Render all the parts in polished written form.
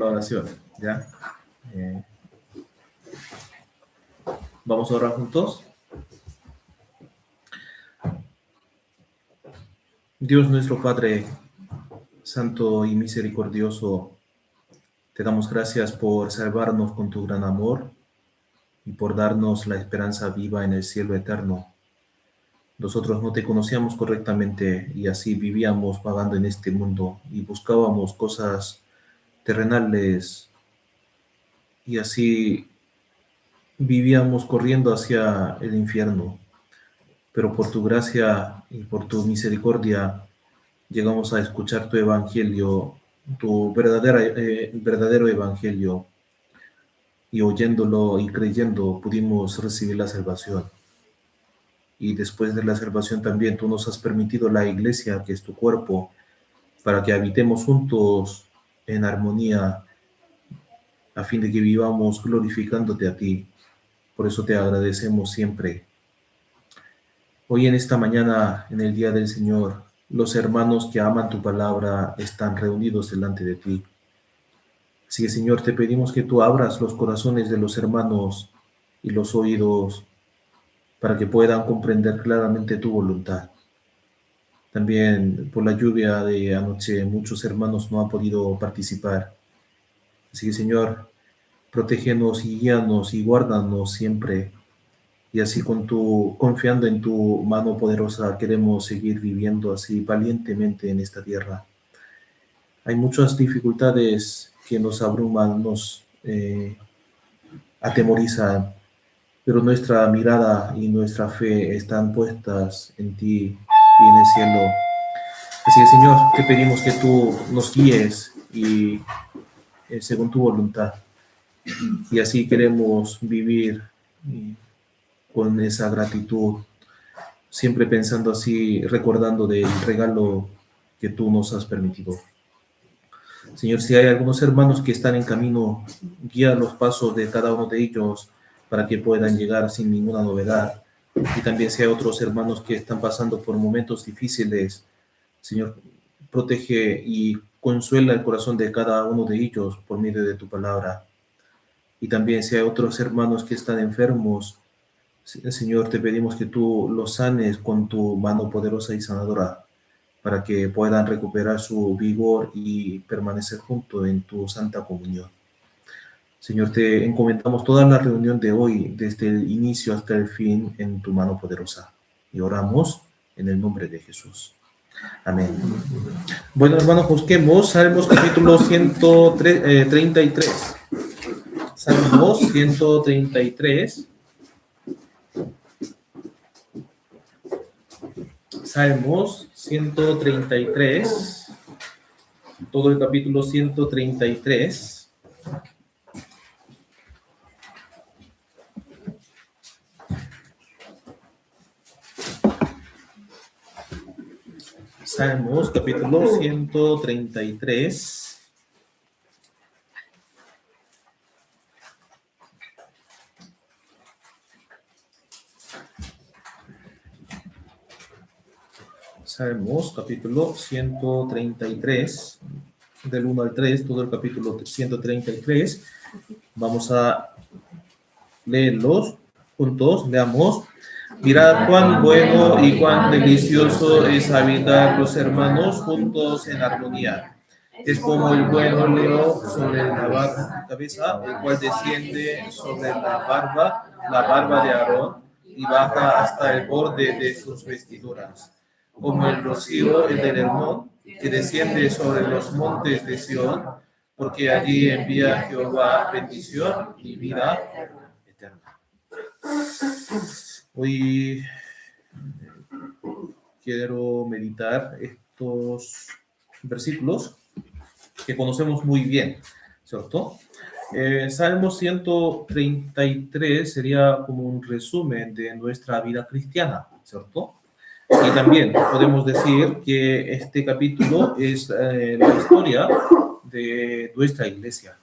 la oración, ¿ya? Eh, Vamos a orar juntos. Dios nuestro Padre, Santo y misericordioso, te damos gracias por salvarnos con tu gran amor y por darnos la esperanza viva en el cielo eterno. Nosotros no te conocíamos correctamente y así vivíamos vagando en este mundo y buscábamos cosas terrenales y así vivíamos corriendo hacia el infierno. Pero por tu gracia y por tu misericordia llegamos a escuchar tu evangelio, tu verdadero evangelio, y oyéndolo y creyendo pudimos recibir la salvación. Y después de la salvación también tú nos has permitido la iglesia, que es tu cuerpo, para que habitemos juntos en armonía, a fin de que vivamos glorificándote a ti. Por eso te agradecemos siempre. Hoy en esta mañana, en el día del Señor, los hermanos que aman tu palabra están reunidos delante de ti. Así que, Señor, te pedimos que tú abras los corazones de los hermanos y los oídos para que puedan comprender claramente tu voluntad. También por la lluvia de anoche muchos hermanos no han podido participar. Así que, Señor, protégenos y guíanos y guárdanos siempre. Y así confiando en tu mano poderosa, queremos seguir viviendo así valientemente en esta tierra. Hay muchas dificultades que nos abruman, nos atemorizan, pero nuestra mirada y nuestra fe están puestas en ti y en el cielo. Así que, Señor, te pedimos que tú nos guíes y según tu voluntad. Y así queremos vivir con esa gratitud, siempre pensando así, recordando del regalo que tú nos has permitido. Señor, si hay algunos hermanos que están en camino, guía los pasos de cada uno de ellos para que puedan llegar sin ninguna novedad. Y también si hay otros hermanos que están pasando por momentos difíciles, Señor, protege y consuela el corazón de cada uno de ellos por medio de tu palabra. Y también si hay otros hermanos que están enfermos, Señor, te pedimos que tú los sanes con tu mano poderosa y sanadora, para que puedan recuperar su vigor y permanecer juntos en tu santa comunión. Señor, te encomendamos toda la reunión de hoy, desde el inicio hasta el fin, en tu mano poderosa. Y oramos en el nombre de Jesús. Amén. Bueno, hermanos, busquemos Salmos capítulo 133. Salmos 133. Salmos 133, todo el capítulo 133. Salmos capítulo 133. Salmos capítulo 133, del 1 al 3, todo el capítulo 133. Vamos a leerlos juntos, leamos. Mirad cuán bueno y cuán delicioso es habitar los hermanos juntos en armonía. Es como el buen óleo sobre la cabeza, el cual desciende sobre la barba de Aarón, y baja hasta el borde de sus vestiduras. Como el rocío del Hermón, que desciende sobre los montes de Sión, porque allí envía Jehová bendición y vida eterna. Hoy quiero meditar estos versículos que conocemos muy bien, ¿cierto? Salmo 133 sería como un resumen de nuestra vida cristiana, ¿cierto? Y también podemos decir que este capítulo es la historia de nuestra iglesia.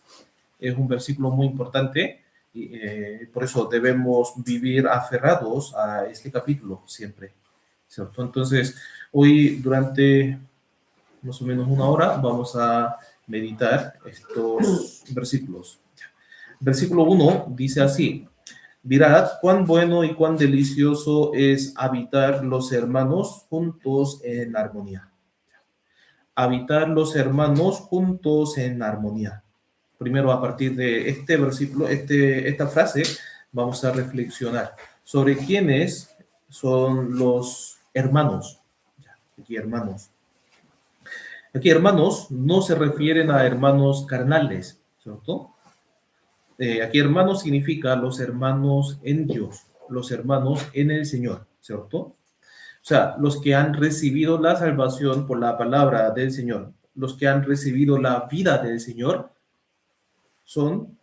Es un versículo muy importante y por eso debemos vivir aferrados a este capítulo siempre, ¿cierto? Entonces, hoy durante más o menos una hora vamos a meditar estos versículos. Versículo 1 dice así: mirad cuán bueno y cuán delicioso es habitar los hermanos juntos en armonía. Habitar los hermanos juntos en armonía. Primero, a partir de este versículo, esta frase, vamos a reflexionar sobre quiénes son los hermanos. Aquí hermanos. Aquí hermanos no se refieren a hermanos carnales, ¿cierto? Aquí hermanos significa los hermanos en Dios, los hermanos en el Señor, ¿cierto? O sea, los que han recibido la salvación por la palabra del Señor, los que han recibido la vida del Señor, son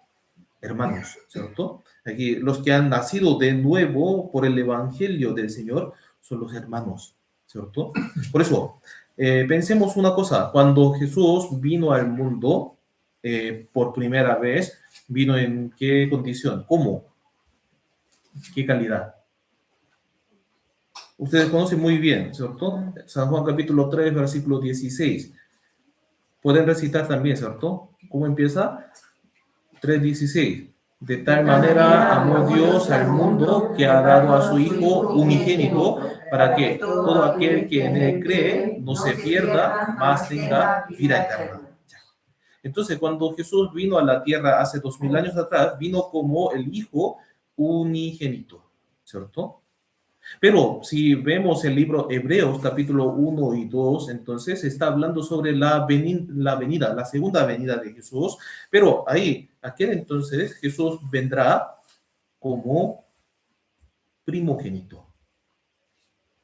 hermanos, ¿cierto? Aquí los que han nacido de nuevo por el evangelio del Señor son los hermanos, ¿cierto? Por eso, pensemos una cosa: cuando Jesús vino al mundo por primera vez, ¿vino en qué condición? ¿Cómo? ¿Qué calidad? Ustedes conocen muy bien, ¿cierto? San Juan capítulo 3, versículo 16. Pueden recitar también, ¿cierto? ¿Cómo empieza? 3:16. De tal manera amó Dios al mundo que ha dado a su Hijo unigénito, para que todo aquel que en él cree no se pierda, mas tenga vida eterna. Entonces, cuando Jesús vino a la tierra hace 2000 años atrás, vino como el Hijo unigénito, ¿cierto? Pero si vemos el libro Hebreos capítulo 1 y 2, entonces está hablando sobre la segunda venida de Jesús. Pero ahí, aquel entonces, Jesús vendrá como primogénito.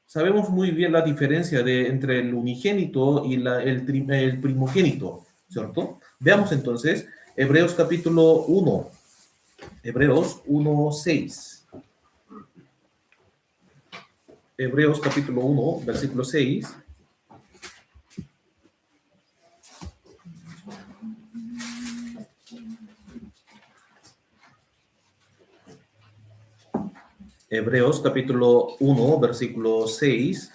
Sabemos muy bien la diferencia entre el unigénito y el primogénito, ¿cierto? Veamos entonces Hebreos capítulo 1, Hebreos 1:6. Hebreos capítulo 1, versículo 6. Hebreos capítulo 1, versículo 6.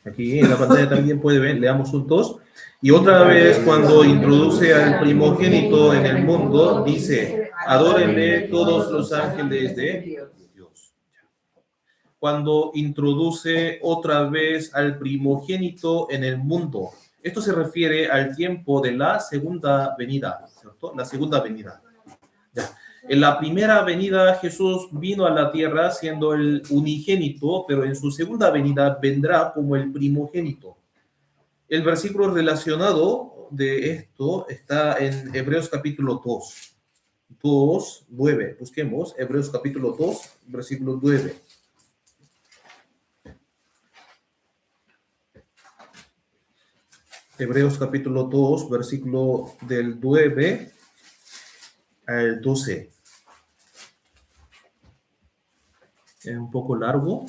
Aquí en la pantalla también puede ver, leamos juntos. Y otra vez, cuando introduce al primogénito en el mundo, dice: adórenle todos los ángeles de Dios. Cuando introduce otra vez al primogénito en el mundo, esto se refiere al tiempo de la segunda venida, ¿cierto? La segunda venida. Ya. En la primera venida Jesús vino a la tierra siendo el unigénito, pero en su segunda venida vendrá como el primogénito. El versículo relacionado de esto está en Hebreos capítulo 2, 9. Busquemos Hebreos capítulo 2, versículo 9. Hebreos capítulo 2, versículo del 9 al 12. Es un poco largo.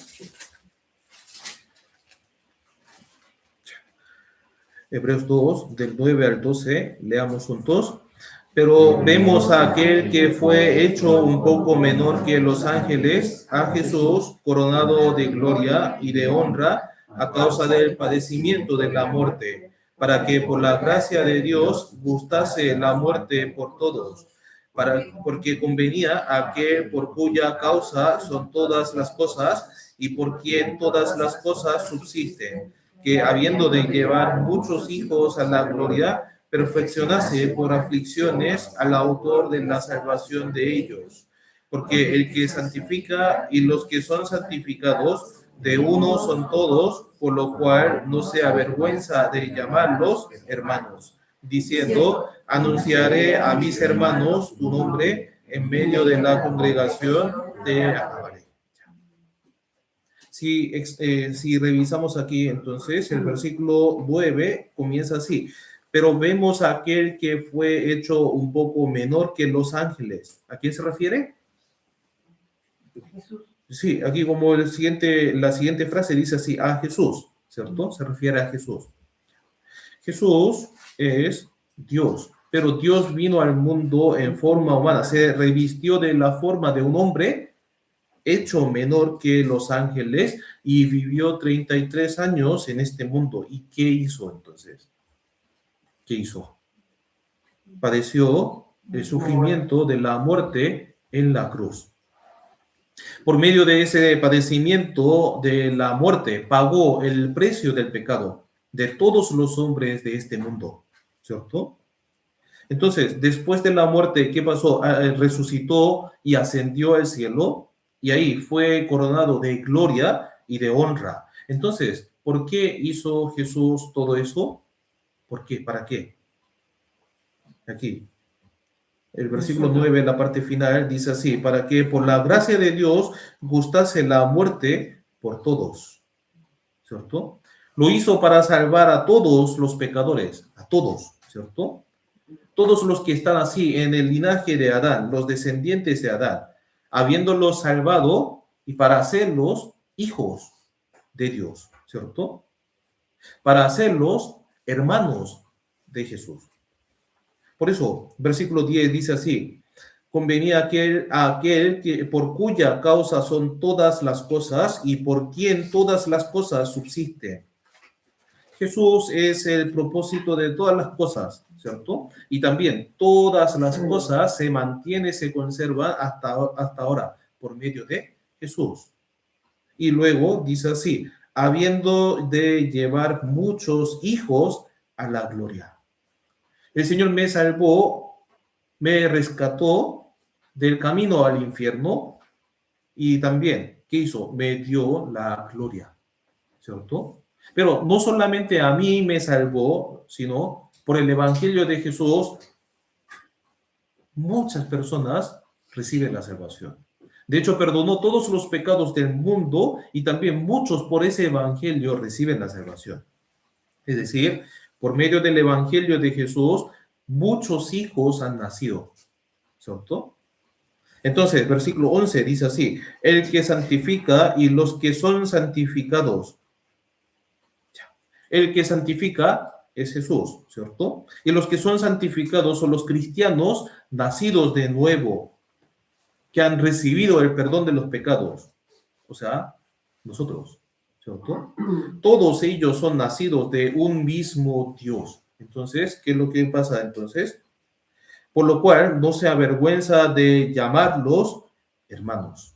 Hebreos 2, del 9 al 12, leamos juntos. Pero vemos a aquel que fue hecho un poco menor que los ángeles, a Jesús, coronado de gloria y de honra a causa del padecimiento de la muerte, para que por la gracia de Dios gustase la muerte por todos, porque convenía a aquel por cuya causa son todas las cosas y por quien todas las cosas subsisten, que habiendo de llevar muchos hijos a la gloria, perfeccionase por aflicciones al autor de la salvación de ellos. Porque el que santifica y los que son santificados, de uno son todos, por lo cual no se avergüenza de llamarlos hermanos, diciendo: anunciaré a mis hermanos tu nombre, en medio de la congregación te alabaré. Si revisamos aquí, entonces, el versículo 9 comienza así: pero vemos a aquel que fue hecho un poco menor que los ángeles. ¿A quién se refiere? Jesús. Sí, aquí como la siguiente frase dice así: a Jesús, ¿cierto? Se refiere a Jesús. Jesús es Dios, pero Dios vino al mundo en forma humana, se revistió de la forma de un hombre hecho menor que los ángeles y vivió 33 años en este mundo. ¿Y qué hizo entonces? ¿Qué hizo? Padeció el sufrimiento de la muerte en la cruz. Por medio de ese padecimiento de la muerte, pagó el precio del pecado de todos los hombres de este mundo, ¿cierto? Entonces, después de la muerte, ¿qué pasó? Resucitó y ascendió al cielo y ahí fue coronado de gloria y de honra. Entonces, ¿por qué hizo Jesús todo eso? ¿Por qué? ¿Para qué? Aquí, el versículo 9, la parte final, dice así, para que por la gracia de Dios gustase la muerte por todos, ¿cierto? Lo hizo para salvar a todos los pecadores, a todos, ¿cierto? Todos los que están así en el linaje de Adán, los descendientes de Adán, habiéndolos salvado y para hacerlos hijos de Dios, ¿cierto? Para hacerlos hermanos de Jesús. Por eso, versículo 10 dice así, convenía a aquel que, por cuya causa son todas las cosas y por quien todas las cosas subsisten. Jesús es el propósito de todas las cosas, ¿cierto? Y también todas las cosas se mantienen, se conservan hasta ahora por medio de Jesús. Y luego dice así, habiendo de llevar muchos hijos a la gloria. El Señor me salvó, me rescató del camino al infierno y también, ¿qué hizo? Me dio la gloria, ¿cierto? Pero no solamente a mí me salvó, sino por el Evangelio de Jesús, muchas personas reciben la salvación. De hecho, perdonó todos los pecados del mundo y también muchos por ese Evangelio reciben la salvación. Es decir, por medio del Evangelio de Jesús, muchos hijos han nacido, ¿cierto? Entonces, versículo 11 dice así, el que santifica y los que son santificados. El que santifica es Jesús, ¿cierto? Y los que son santificados son los cristianos nacidos de nuevo, que han recibido el perdón de los pecados. O sea, nosotros, ¿cierto? Todos ellos son nacidos de un mismo Dios. Entonces, ¿qué es lo que pasa entonces? Por lo cual no se avergüenza de llamarlos hermanos.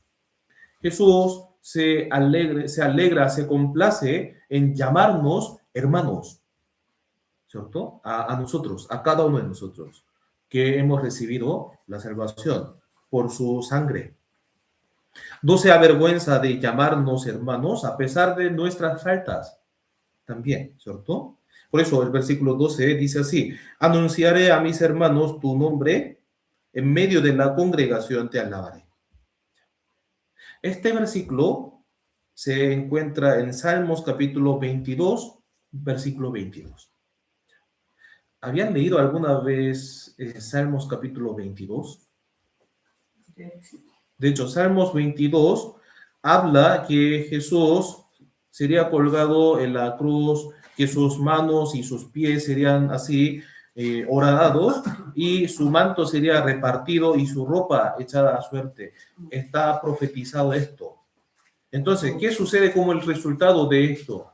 Jesús se alegra, se complace en llamarnos hermanos, ¿cierto? A nosotros, a cada uno de nosotros, que hemos recibido la salvación por su sangre. No se avergüenza de llamarnos hermanos a pesar de nuestras faltas, también, ¿cierto? Por eso el versículo 12 dice así, anunciaré a mis hermanos tu nombre, en medio de la congregación te alabaré. Este versículo se encuentra en Salmos capítulo 22, versículo 22. ¿Habían leído alguna vez Salmos capítulo 22? De hecho, Salmos 22 habla que Jesús sería colgado en la cruz, que sus manos y sus pies serían así horadados y su manto sería repartido y su ropa echada a suerte. Está profetizado esto. Entonces, ¿qué sucede como el resultado de esto?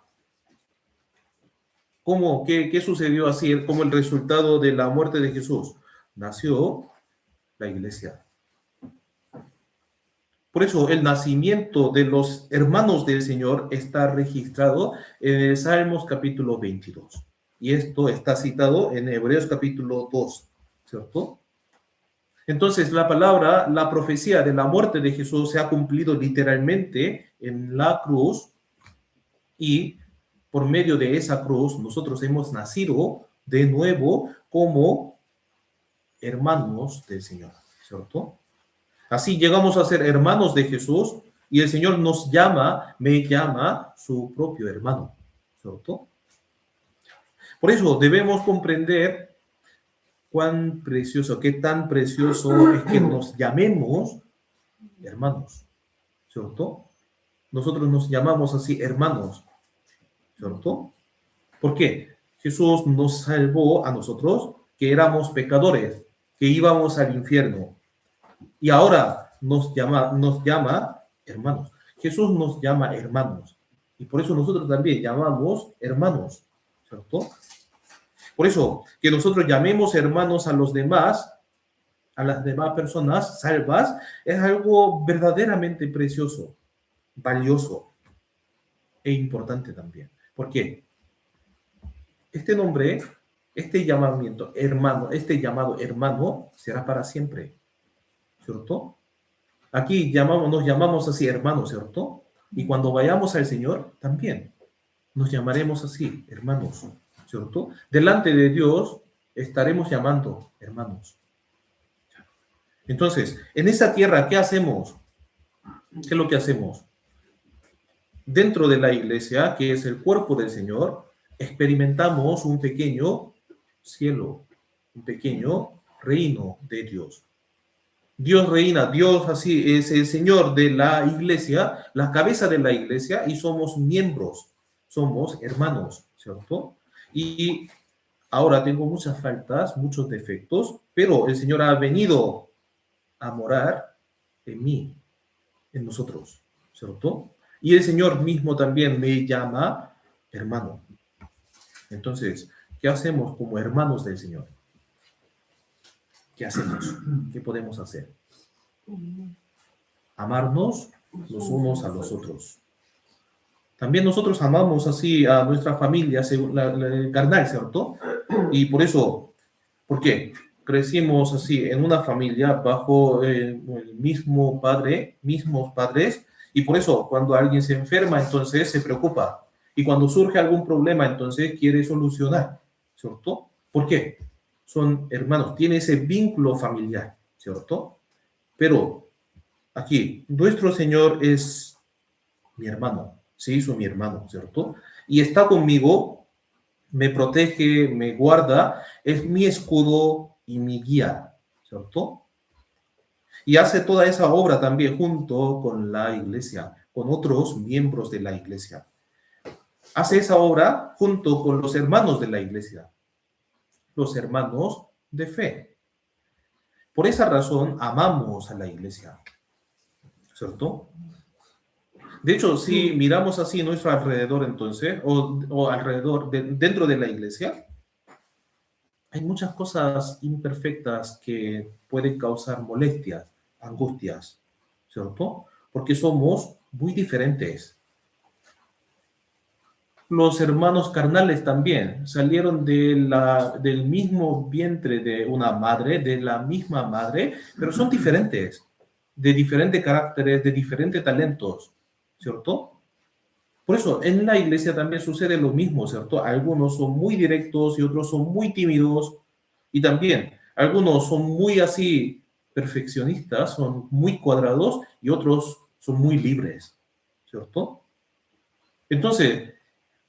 ¿Cómo? ¿Qué sucedió así como el resultado de la muerte de Jesús? Nació la iglesia. Por eso el nacimiento de los hermanos del Señor está registrado en el Salmos capítulo 22. Y esto está citado en Hebreos capítulo 2, ¿cierto? Entonces la profecía de la muerte de Jesús se ha cumplido literalmente en la cruz y por medio de esa cruz nosotros hemos nacido de nuevo como hermanos del Señor, ¿cierto? Así llegamos a ser hermanos de Jesús y el Señor me llama su propio hermano, ¿cierto? Por eso debemos comprender cuán precioso, qué tan precioso es que nos llamemos hermanos, ¿cierto? Nosotros nos llamamos así hermanos, ¿cierto? ¿Por qué? Jesús nos salvó a nosotros, que éramos pecadores, que íbamos al infierno. Y ahora nos llama hermanos. Jesús nos llama hermanos. Y por eso nosotros también llamamos hermanos, ¿cierto? Por eso, que nosotros llamemos hermanos a los demás, a las demás personas salvas, es algo verdaderamente precioso, valioso e importante también. ¿Por qué? Este nombre, este llamamiento hermano, este llamado hermano será para siempre, ¿cierto? Aquí nos llamamos así hermanos, ¿cierto? Y cuando vayamos al Señor, también nos llamaremos así, hermanos, ¿cierto? Delante de Dios estaremos llamando hermanos. Entonces, en esa tierra, ¿qué hacemos? ¿Qué es lo que hacemos? Dentro de la iglesia, que es el cuerpo del Señor, experimentamos un pequeño cielo, un pequeño reino de Dios. Dios reina, Dios así es el Señor de la iglesia, la cabeza de la iglesia, y somos miembros, somos hermanos, ¿cierto? Y ahora tengo muchas faltas, muchos defectos, pero el Señor ha venido a morar en mí, en nosotros, ¿cierto? Y el Señor mismo también me llama hermano. Entonces, ¿qué hacemos como hermanos del Señor? ¿Qué hacemos? ¿Qué podemos hacer? Amarnos los unos a los otros. También nosotros amamos así a nuestra familia, según la carnal, ¿cierto? Y por eso, ¿por qué? Crecimos así en una familia bajo el mismo padre, mismos padres, y por eso cuando alguien se enferma, entonces se preocupa. Y cuando surge algún problema, entonces quiere solucionar, ¿cierto? ¿Por qué? Son hermanos, tiene ese vínculo familiar, ¿cierto? Pero aquí, nuestro Señor es mi hermano, se hizo mi hermano, ¿cierto? Y está conmigo, me protege, me guarda, es mi escudo y mi guía, ¿cierto? Y hace toda esa obra también junto con la iglesia, con otros miembros de la iglesia. Hace esa obra junto con los hermanos de la iglesia, los hermanos de fe. Por esa razón amamos a la iglesia, ¿cierto? De hecho, si miramos así nuestro alrededor entonces, o alrededor, dentro de la iglesia, hay muchas cosas imperfectas que pueden causar molestias, angustias, ¿cierto? Porque somos muy diferentes. Los hermanos carnales también salieron del mismo vientre de una madre, de la misma madre, pero son diferentes, de diferentes caracteres, de diferentes talentos, ¿cierto? Por eso, en la iglesia también sucede lo mismo, ¿cierto? Algunos son muy directos y otros son muy tímidos. Y también, algunos son muy así perfeccionistas, son muy cuadrados y otros son muy libres, ¿cierto? Entonces,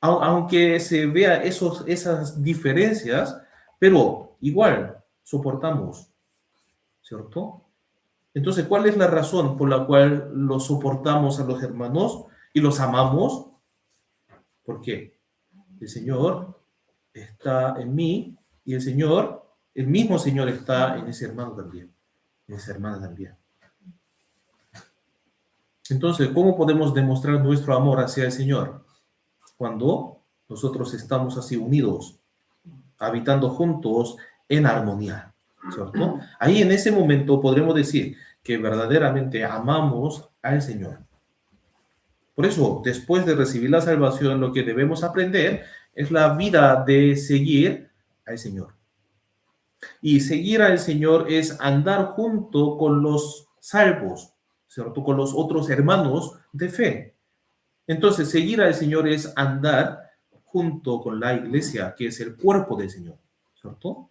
aunque se vea esas diferencias, pero igual soportamos, ¿cierto? Entonces, ¿cuál es la razón por la cual los soportamos a los hermanos y los amamos? ¿Por qué? El Señor está en mí y el mismo Señor está en ese hermano también, en esa hermana también. Entonces, ¿cómo podemos demostrar nuestro amor hacia el Señor? Cuando nosotros estamos así unidos, habitando juntos en armonía, ¿cierto? Ahí en ese momento podremos decir que verdaderamente amamos al Señor. Por eso, después de recibir la salvación, lo que debemos aprender es la vida de seguir al Señor. Y seguir al Señor es andar junto con los salvos, ¿cierto? Con los otros hermanos de fe. Entonces, seguir al Señor es andar junto con la iglesia, que es el cuerpo del Señor, ¿cierto?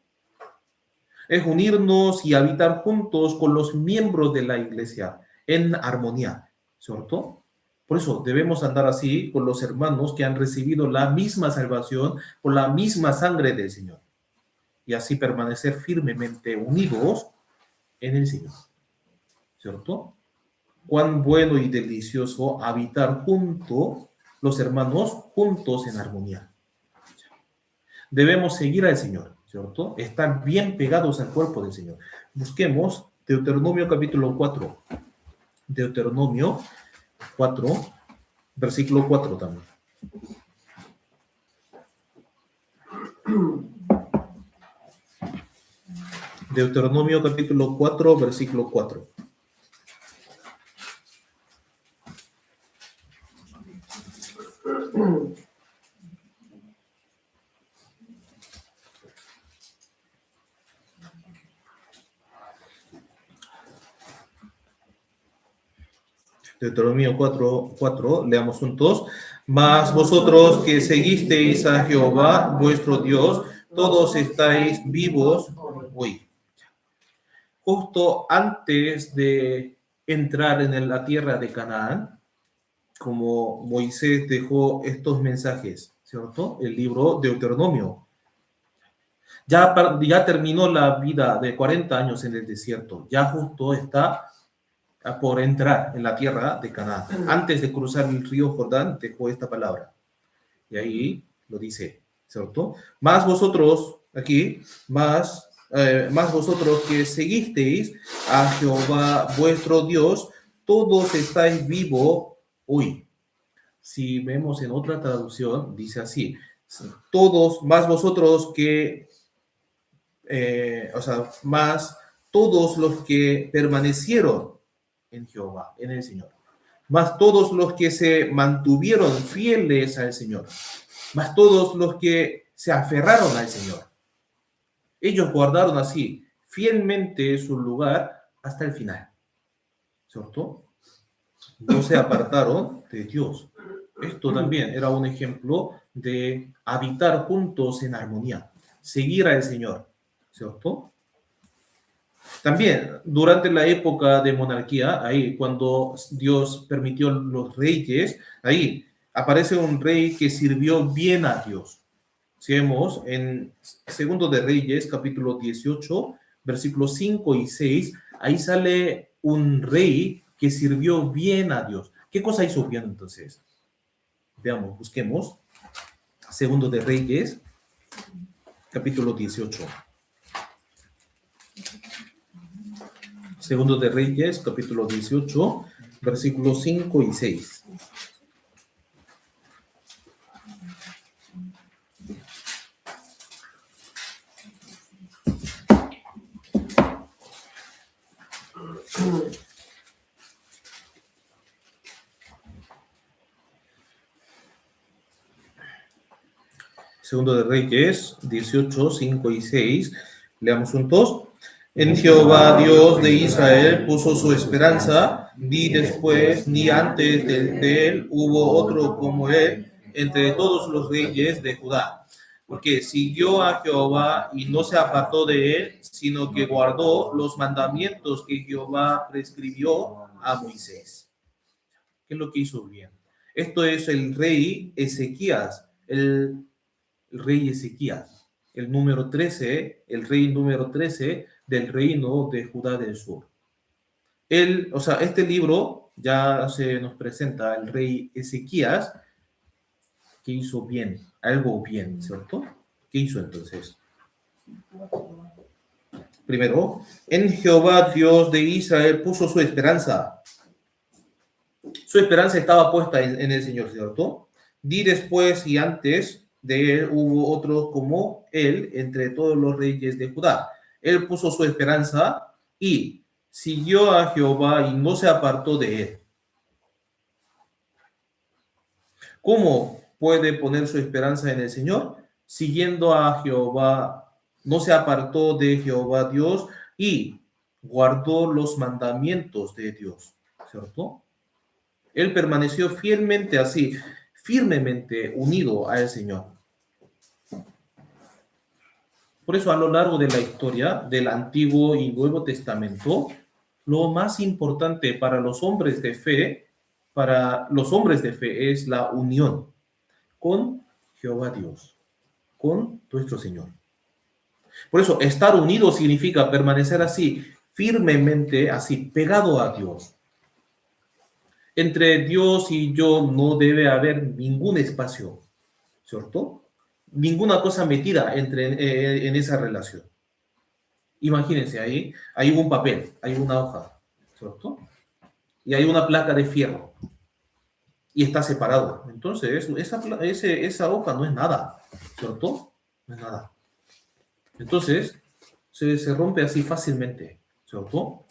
Es unirnos y habitar juntos con los miembros de la iglesia en armonía, ¿cierto? Por eso debemos andar así con los hermanos que han recibido la misma salvación por la misma sangre del Señor. Y así permanecer firmemente unidos en el Señor, ¿cierto? Cuán bueno y delicioso habitar los hermanos juntos en armonía. Debemos seguir al Señor, ¿cierto? Estar bien pegados al cuerpo del Señor. Busquemos Deuteronomio capítulo 4. Deuteronomio 4, versículo 4 también. Deuteronomio capítulo 4, versículo 4. Deuteronomio 4, leamos juntos. Mas vosotros que seguisteis a Jehová, vuestro Dios, todos estáis vivos hoy. Justo antes de entrar en la tierra de Canaán, como Moisés dejó estos mensajes, ¿cierto? El libro Deuteronomio. Ya terminó la vida de 40 años en el desierto. Ya justo está por entrar en la tierra de Canaán. Antes de cruzar el río Jordán, dejó esta palabra. Y ahí lo dice, ¿cierto? Más vosotros, aquí, más vosotros que seguisteis a Jehová vuestro Dios, todos estáis vivos hoy. Si vemos en otra traducción, dice así, todos, más vosotros que, más todos los que permanecieron en Jehová, en el Señor. Más todos los que se mantuvieron fieles al Señor. Más todos los que se aferraron al Señor. Ellos guardaron así fielmente su lugar hasta el final. ¿Cierto? No se apartaron de Dios. Esto también era un ejemplo de habitar juntos en armonía. Seguir al Señor. ¿Cierto? También, durante la época de monarquía, ahí cuando Dios permitió los reyes, ahí aparece un rey que sirvió bien a Dios. Si vemos en Segundo de Reyes, capítulo 18, versículos 5 y 6, ahí sale un rey que sirvió bien a Dios. ¿Qué cosa hizo bien entonces? Veamos, busquemos. Segundo de Reyes, capítulo 18. Segundo de Reyes, capítulo 18, versículos 5 y 6. Segundo de Reyes, 18, 5 y 6. Leamos juntos. En Jehová, Dios de Israel, puso su esperanza, ni después ni antes de él hubo otro como él entre todos los reyes de Judá. Porque siguió a Jehová y no se apartó de él, sino que guardó los mandamientos que Jehová prescribió a Moisés. ¿Qué es lo que hizo bien? Esto es el rey Ezequías, el rey Ezequías, el rey número 13 del reino de Judá del Sur. Este libro ya se nos presenta el rey Ezequías que hizo bien, algo bien, ¿cierto? ¿Qué hizo entonces? Primero, en Jehová Dios de Israel puso su esperanza. Su esperanza estaba puesta en el Señor, ¿cierto? Di después y antes de él hubo otro como él entre todos los reyes de Judá. Él puso su esperanza y siguió a Jehová y no se apartó de él. ¿Cómo puede poner su esperanza en el Señor? Siguiendo a Jehová, no se apartó de Jehová Dios y guardó los mandamientos de Dios, ¿cierto? Él permaneció fielmente así, firmemente unido al Señor. Por eso, a lo largo de la historia del Antiguo y Nuevo Testamento, lo más importante para los hombres de fe, es la unión con Jehová Dios, con nuestro Señor. Por eso, estar unido significa permanecer así, firmemente, así, pegado a Dios. Entre Dios y yo no debe haber ningún espacio, ¿cierto? Ninguna cosa metida en esa relación. Imagínense, ahí hay un papel, hay una hoja, ¿cierto? Y hay una placa de fierro. y está separado. Entonces, esa hoja no es nada, ¿cierto? No es nada. Entonces, se rompe así fácilmente, ¿cierto?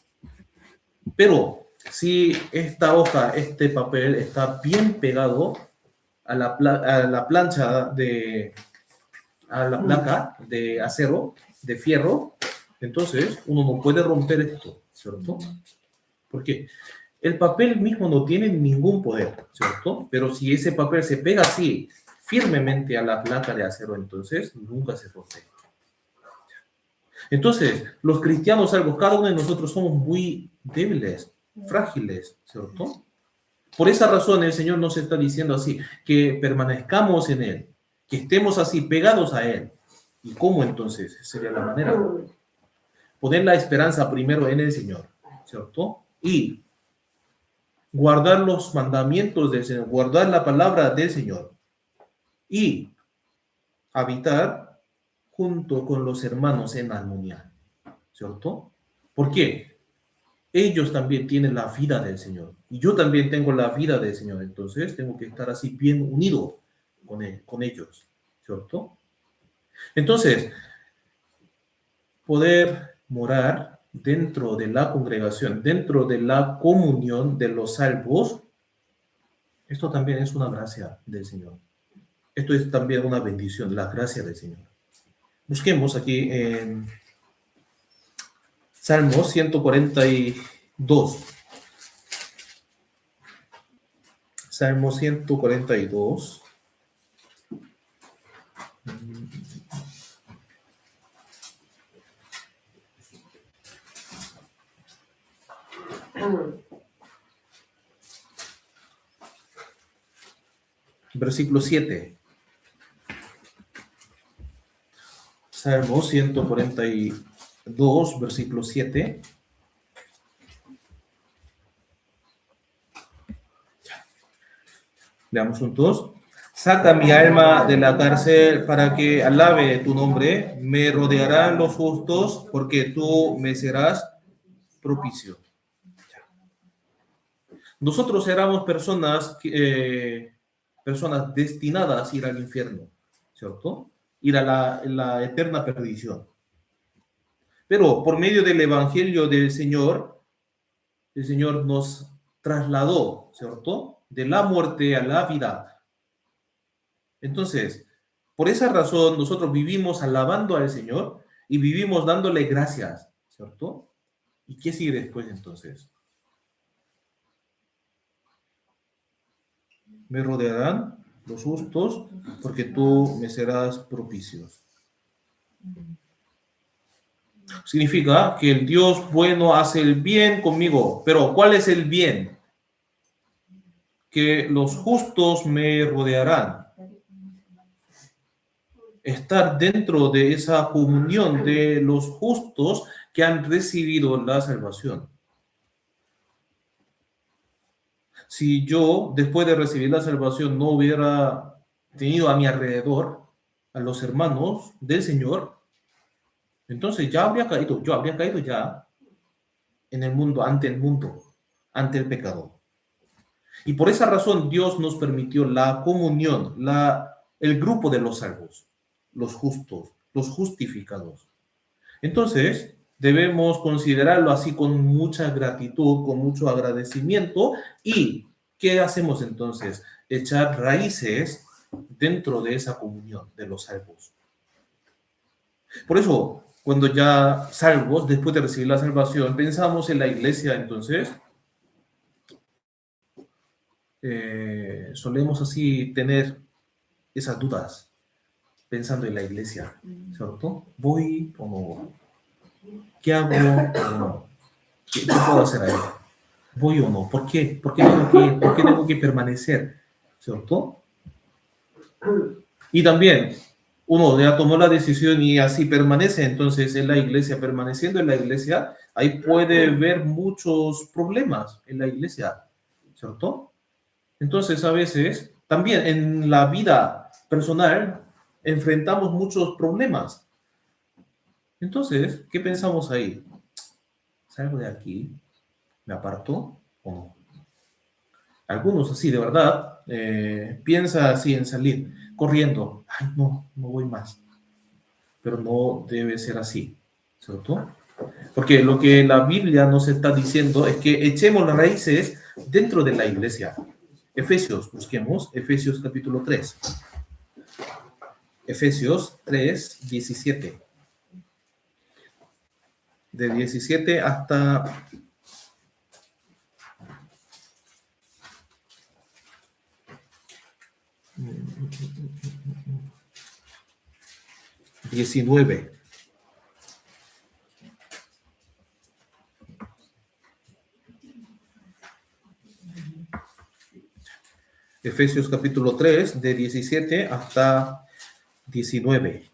Pero si esta hoja, este papel está bien pegado a la plancha a la placa de acero, de fierro, entonces uno no puede romper esto, ¿cierto? ¿Por qué? El papel mismo no tiene ningún poder, ¿cierto? Pero si ese papel se pega así firmemente a la placa de acero, entonces nunca se rompe. Entonces, los cristianos, algo, cada uno de nosotros somos muy débiles, frágiles, ¿cierto? Por esa razón el Señor nos está diciendo así, que permanezcamos en Él, que estemos así pegados a Él. ¿Y cómo entonces sería la manera? Poner la esperanza primero en el Señor, ¿cierto? Y guardar los mandamientos del Señor, guardar la palabra del Señor y habitar junto con los hermanos en armonía, ¿cierto? ¿Por qué? Ellos también tienen la vida del Señor y yo también tengo la vida del Señor, entonces tengo que estar así bien unido con ellos, ¿cierto? Entonces, poder morar dentro de la congregación, dentro de la comunión de los salvos, esto también es una gracia del Señor. Esto es también una bendición, la gracia del Señor. Busquemos aquí en Salmo 142. Salmo 142. Versículo 7. Salmo 142, versículo 7. Leamos juntos. Saca mi alma de la cárcel para que alabe tu nombre. Me rodearán los justos porque tú me serás propicio. Nosotros éramos personas destinadas a ir al infierno, ¿cierto? Ir a la eterna perdición. Pero por medio del Evangelio del Señor, el Señor nos trasladó, ¿cierto? De la muerte a la vida. Entonces, por esa razón nosotros vivimos alabando al Señor y vivimos dándole gracias, ¿cierto? ¿Y qué sigue después entonces? Me rodearán los justos porque tú me serás propicio. Significa que el Dios bueno hace el bien conmigo. Pero ¿cuál es el bien? Que los justos me rodearán. Estar dentro de esa comunión de los justos que han recibido la salvación. Si yo, después de recibir la salvación, no hubiera tenido a mi alrededor a los hermanos del Señor, entonces ya habría caído, yo habría caído ya en el mundo, ante el pecado. Y por esa razón Dios nos permitió la comunión, el grupo de los salvos, los justos, los justificados. Entonces, debemos considerarlo así con mucha gratitud, con mucho agradecimiento. ¿Y qué hacemos entonces? Echar raíces dentro de esa comunión de los salvos. Por eso, cuando ya salvos, después de recibir la salvación, pensamos en la iglesia, entonces, solemos así tener esas dudas, pensando en la iglesia, ¿cierto? ¿Voy o no voy? ¿Qué hago o no? ¿Qué puedo hacer ahí? ¿Voy o no? ¿Por qué? ¿Por qué tengo que permanecer? ¿Cierto? Y también, uno ya tomó la decisión y así permanece entonces en la iglesia, permaneciendo en la iglesia, ahí puede ver muchos problemas en la iglesia, ¿cierto? Entonces, a veces, también en la vida personal, enfrentamos muchos problemas. Entonces, ¿qué pensamos ahí? ¿Salgo de aquí? ¿Me aparto o no? Algunos así, de verdad, piensa así en salir corriendo. Ay, no, no voy más. Pero no debe ser así, ¿cierto? Porque lo que la Biblia nos está diciendo es que echemos las raíces dentro de la iglesia. Efesios, busquemos Efesios capítulo 3. Efesios 3, 17. De 17 hasta 19. Efesios capítulo 3, de 17 hasta 19.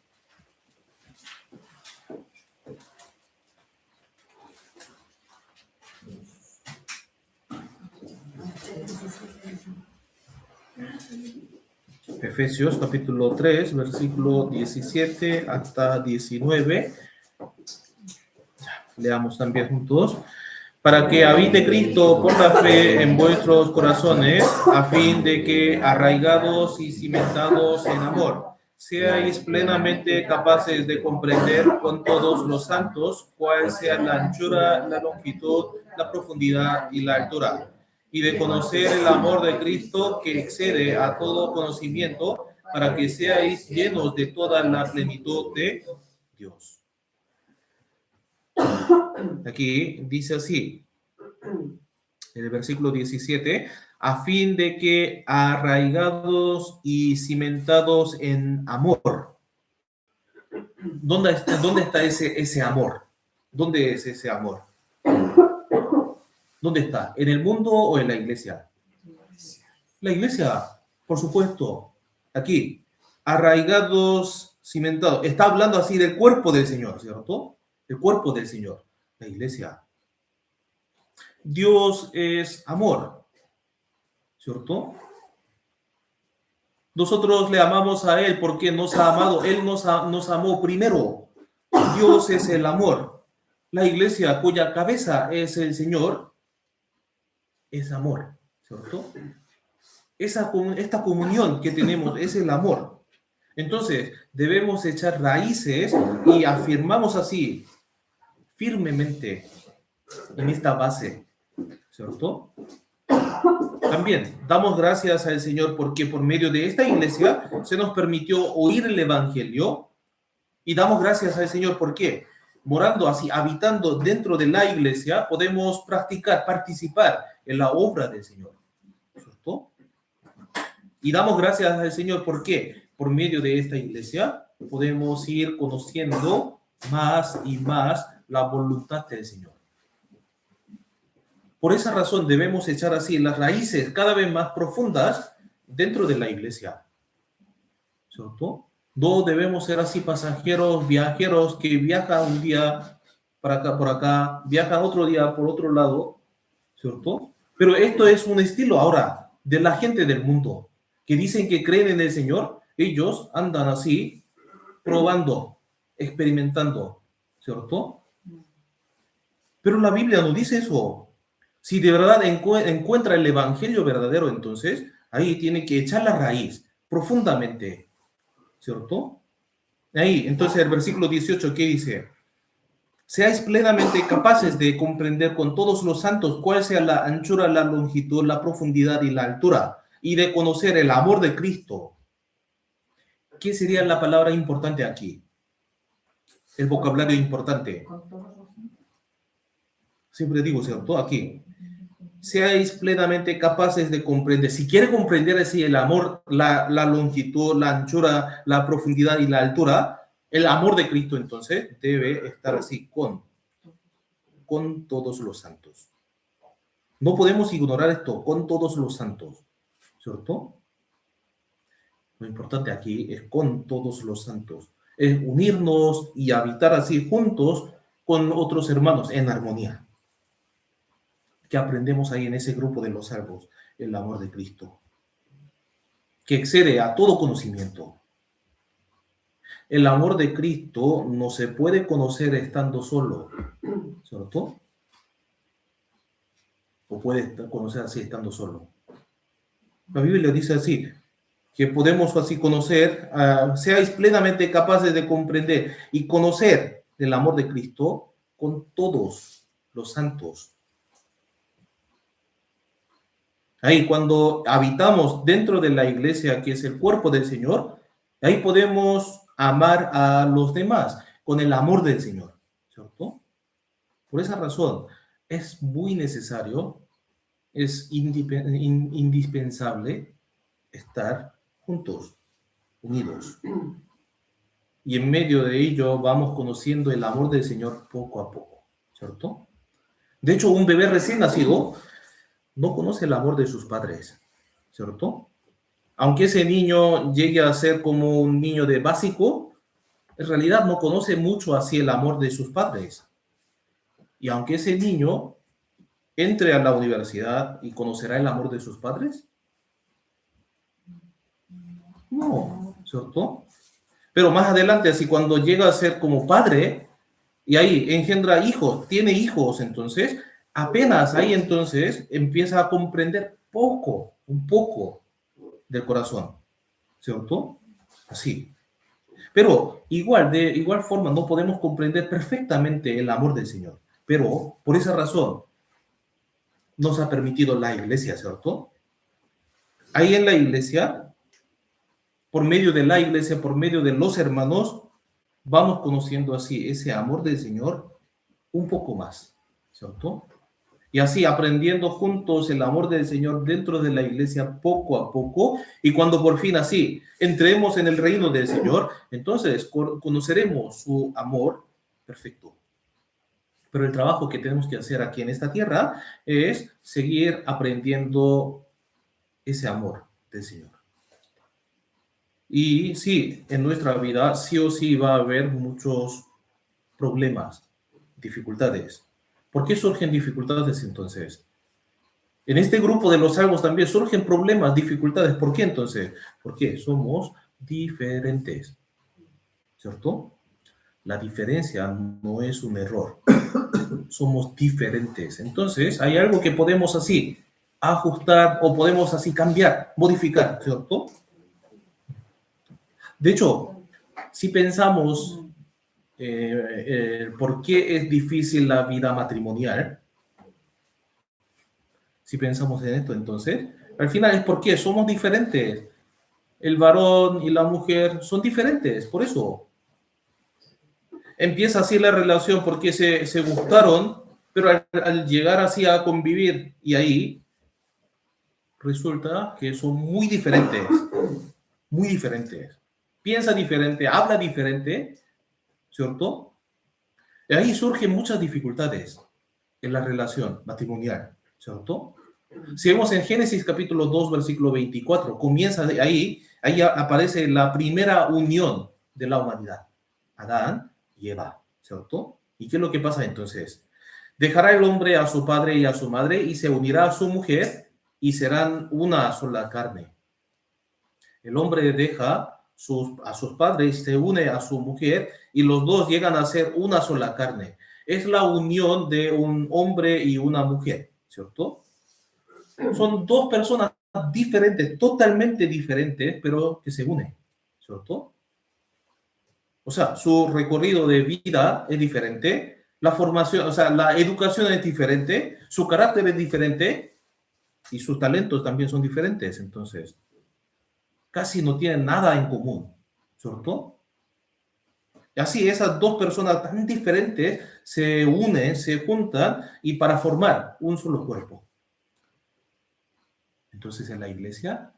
Efesios capítulo 3, versículo 17 hasta 19. Leamos también juntos. Para que habite Cristo por la fe en vuestros corazones, a fin de que, arraigados y cimentados en amor, seáis plenamente capaces de comprender con todos los santos cuál sea la anchura, la longitud, la profundidad y la altura, y de conocer el amor de Cristo que excede a todo conocimiento, para que seáis llenos de toda la plenitud de Dios. Aquí dice así, en el versículo 17, a fin de que arraigados y cimentados en amor. ¿Dónde está ese amor? ¿Dónde es ese amor? ¿Dónde está? ¿En el mundo o en la iglesia? La iglesia, por supuesto. Aquí, arraigados, cimentados. Está hablando así del cuerpo del Señor, ¿cierto? El cuerpo del Señor, la iglesia. Dios es amor, ¿cierto? Nosotros le amamos a Él porque nos ha amado. Él nos amó primero. Dios es el amor. La iglesia cuya cabeza es el Señor es amor, ¿cierto? Esta comunión que tenemos es el amor. Entonces, debemos echar raíces y afirmamos así firmemente en esta base, ¿cierto? También damos gracias al Señor porque por medio de esta iglesia se nos permitió oír el Evangelio y damos gracias al Señor porque morando así, habitando dentro de la iglesia, podemos practicar, participar en la obra del Señor, ¿cierto? Y damos gracias al Señor porque por medio de esta iglesia podemos ir conociendo más y más la voluntad del Señor. Por esa razón debemos echar así las raíces cada vez más profundas dentro de la iglesia, ¿cierto? No debemos ser así pasajeros, viajeros que viajan un día para acá, por acá, viajan otro día por otro lado, ¿cierto? Pero esto es un estilo ahora de la gente del mundo que dicen que creen en el Señor. Ellos andan así probando, experimentando, ¿cierto? Pero la Biblia no dice eso. Si de verdad encuentra el evangelio verdadero, entonces ahí tiene que echar la raíz profundamente, ¿cierto? Ahí, entonces el versículo 18, ¿qué dice? Seáis plenamente capaces de comprender con todos los santos cuál sea la anchura, la longitud, la profundidad y la altura, y de conocer el amor de Cristo. ¿Qué sería la palabra importante aquí? El vocabulario importante. Siempre digo, ¿cierto? Aquí. Seáis plenamente capaces de comprender. Si quiere comprender así el amor, la longitud, la anchura, la profundidad y la altura, el amor de Cristo entonces debe estar así con todos los santos. No podemos ignorar esto, con todos los santos, ¿cierto? Lo importante aquí es con todos los santos, es unirnos y habitar así juntos con otros hermanos en armonía. Que aprendemos ahí en ese grupo de los salvos, el amor de Cristo, que excede a todo conocimiento. El amor de Cristo no se puede conocer estando solo, ¿cierto? O puede conocer así estando solo. La Biblia dice así, que podemos así conocer, seáis plenamente capaces de comprender y conocer el amor de Cristo con todos los santos. Ahí cuando habitamos dentro de la iglesia, que es el cuerpo del Señor, ahí podemos amar a los demás con el amor del Señor, ¿cierto? Por esa razón, es muy necesario, es indispensable estar juntos, unidos. Y en medio de ello vamos conociendo el amor del Señor poco a poco, ¿cierto? De hecho, un bebé recién nacido no conoce el amor de sus padres, ¿cierto? Aunque ese niño llegue a ser como un niño de básico, en realidad no conoce mucho así el amor de sus padres. Y aunque ese niño entre a la universidad y conocerá el amor de sus padres, no, ¿cierto? Pero más adelante, así cuando llega a ser como padre, y ahí engendra hijos, tiene hijos, entonces, apenas ahí entonces empieza a comprender poco, un poco del corazón, ¿cierto? Así. Pero igual, de igual forma, no podemos comprender perfectamente el amor del Señor. Pero por esa razón nos ha permitido la iglesia, ¿cierto? Ahí en la iglesia, por medio de la iglesia, por medio de los hermanos, vamos conociendo así ese amor del Señor un poco más, ¿cierto? Y así aprendiendo juntos el amor del Señor dentro de la iglesia poco a poco, y cuando por fin así entremos en el reino del Señor, entonces conoceremos su amor perfecto. Pero el trabajo que tenemos que hacer aquí en esta tierra es seguir aprendiendo ese amor del Señor. Y sí, en nuestra vida sí o sí va a haber muchos problemas, dificultades. ¿Por qué surgen dificultades entonces? En este grupo de los salvos también surgen problemas, dificultades. ¿Por qué entonces? Porque somos diferentes, ¿cierto? La diferencia no es un error. Somos diferentes. Entonces, hay algo que podemos así ajustar o podemos así cambiar, modificar, ¿cierto? De hecho, si pensamos por qué es difícil la vida matrimonial, si pensamos en esto, entonces, al final es porque somos diferentes. El varón y la mujer son diferentes, por eso. Empieza así la relación porque se gustaron, pero al llegar así a convivir y ahí resulta que son muy diferentes, muy diferentes. Piensa diferente, habla diferente, ¿cierto? Y ahí surgen muchas dificultades en la relación matrimonial, ¿cierto? Si vemos en Génesis capítulo 2, versículo 24, comienza de ahí aparece la primera unión de la humanidad, Adán y Eva, ¿cierto? ¿Y qué es lo que pasa entonces? Dejará el hombre a su padre y a su madre y se unirá a su mujer y serán una sola carne. El hombre deja a sus padres, se une a su mujer y los dos llegan a ser una sola carne. Es la unión de un hombre y una mujer, ¿cierto? Son dos personas diferentes, totalmente diferentes, pero que se unen, ¿cierto? O sea, su recorrido de vida es diferente, la formación, o sea, la educación es diferente, su carácter es diferente y sus talentos también son diferentes, entonces casi no tienen nada en común, ¿cierto? Y así esas dos personas tan diferentes se unen, se juntan y para formar un solo cuerpo. Entonces en la iglesia,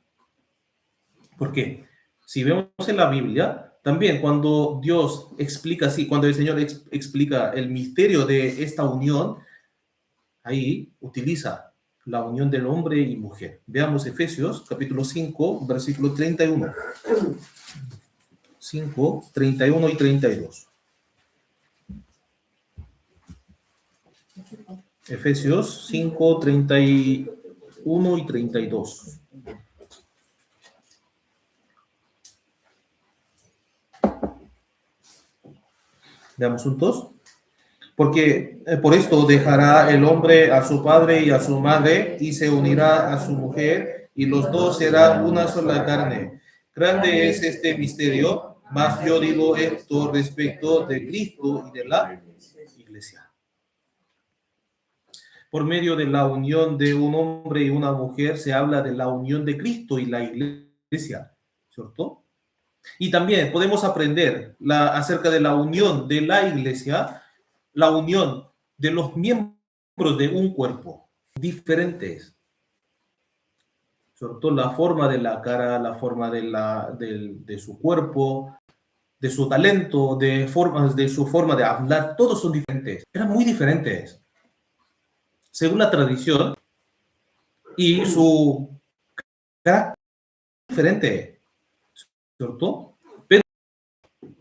¿por qué? Si vemos en la Biblia, también cuando Dios explica así, cuando el Señor explica el misterio de esta unión, ahí utiliza la unión del hombre y mujer. Veamos Efesios capítulo 5, versículo 31. 5, 31 y 32. Efesios 5, 31 y 32. Veamos juntos. Porque por esto dejará el hombre a su padre y a su madre y se unirá a su mujer y los dos serán una sola carne. Grande es este misterio, mas yo digo esto respecto de Cristo y de la iglesia. Por medio de la unión de un hombre y una mujer se habla de la unión de Cristo y la iglesia, ¿cierto? Y también podemos aprender acerca de la unión de la iglesia, la unión de los miembros de un cuerpo diferentes, sobre todo la forma de la cara, la forma de su cuerpo, de su talento, de su forma de hablar, todos son diferentes, eran muy diferentes, según la tradición, y su carácter diferente, ¿cierto? Pero,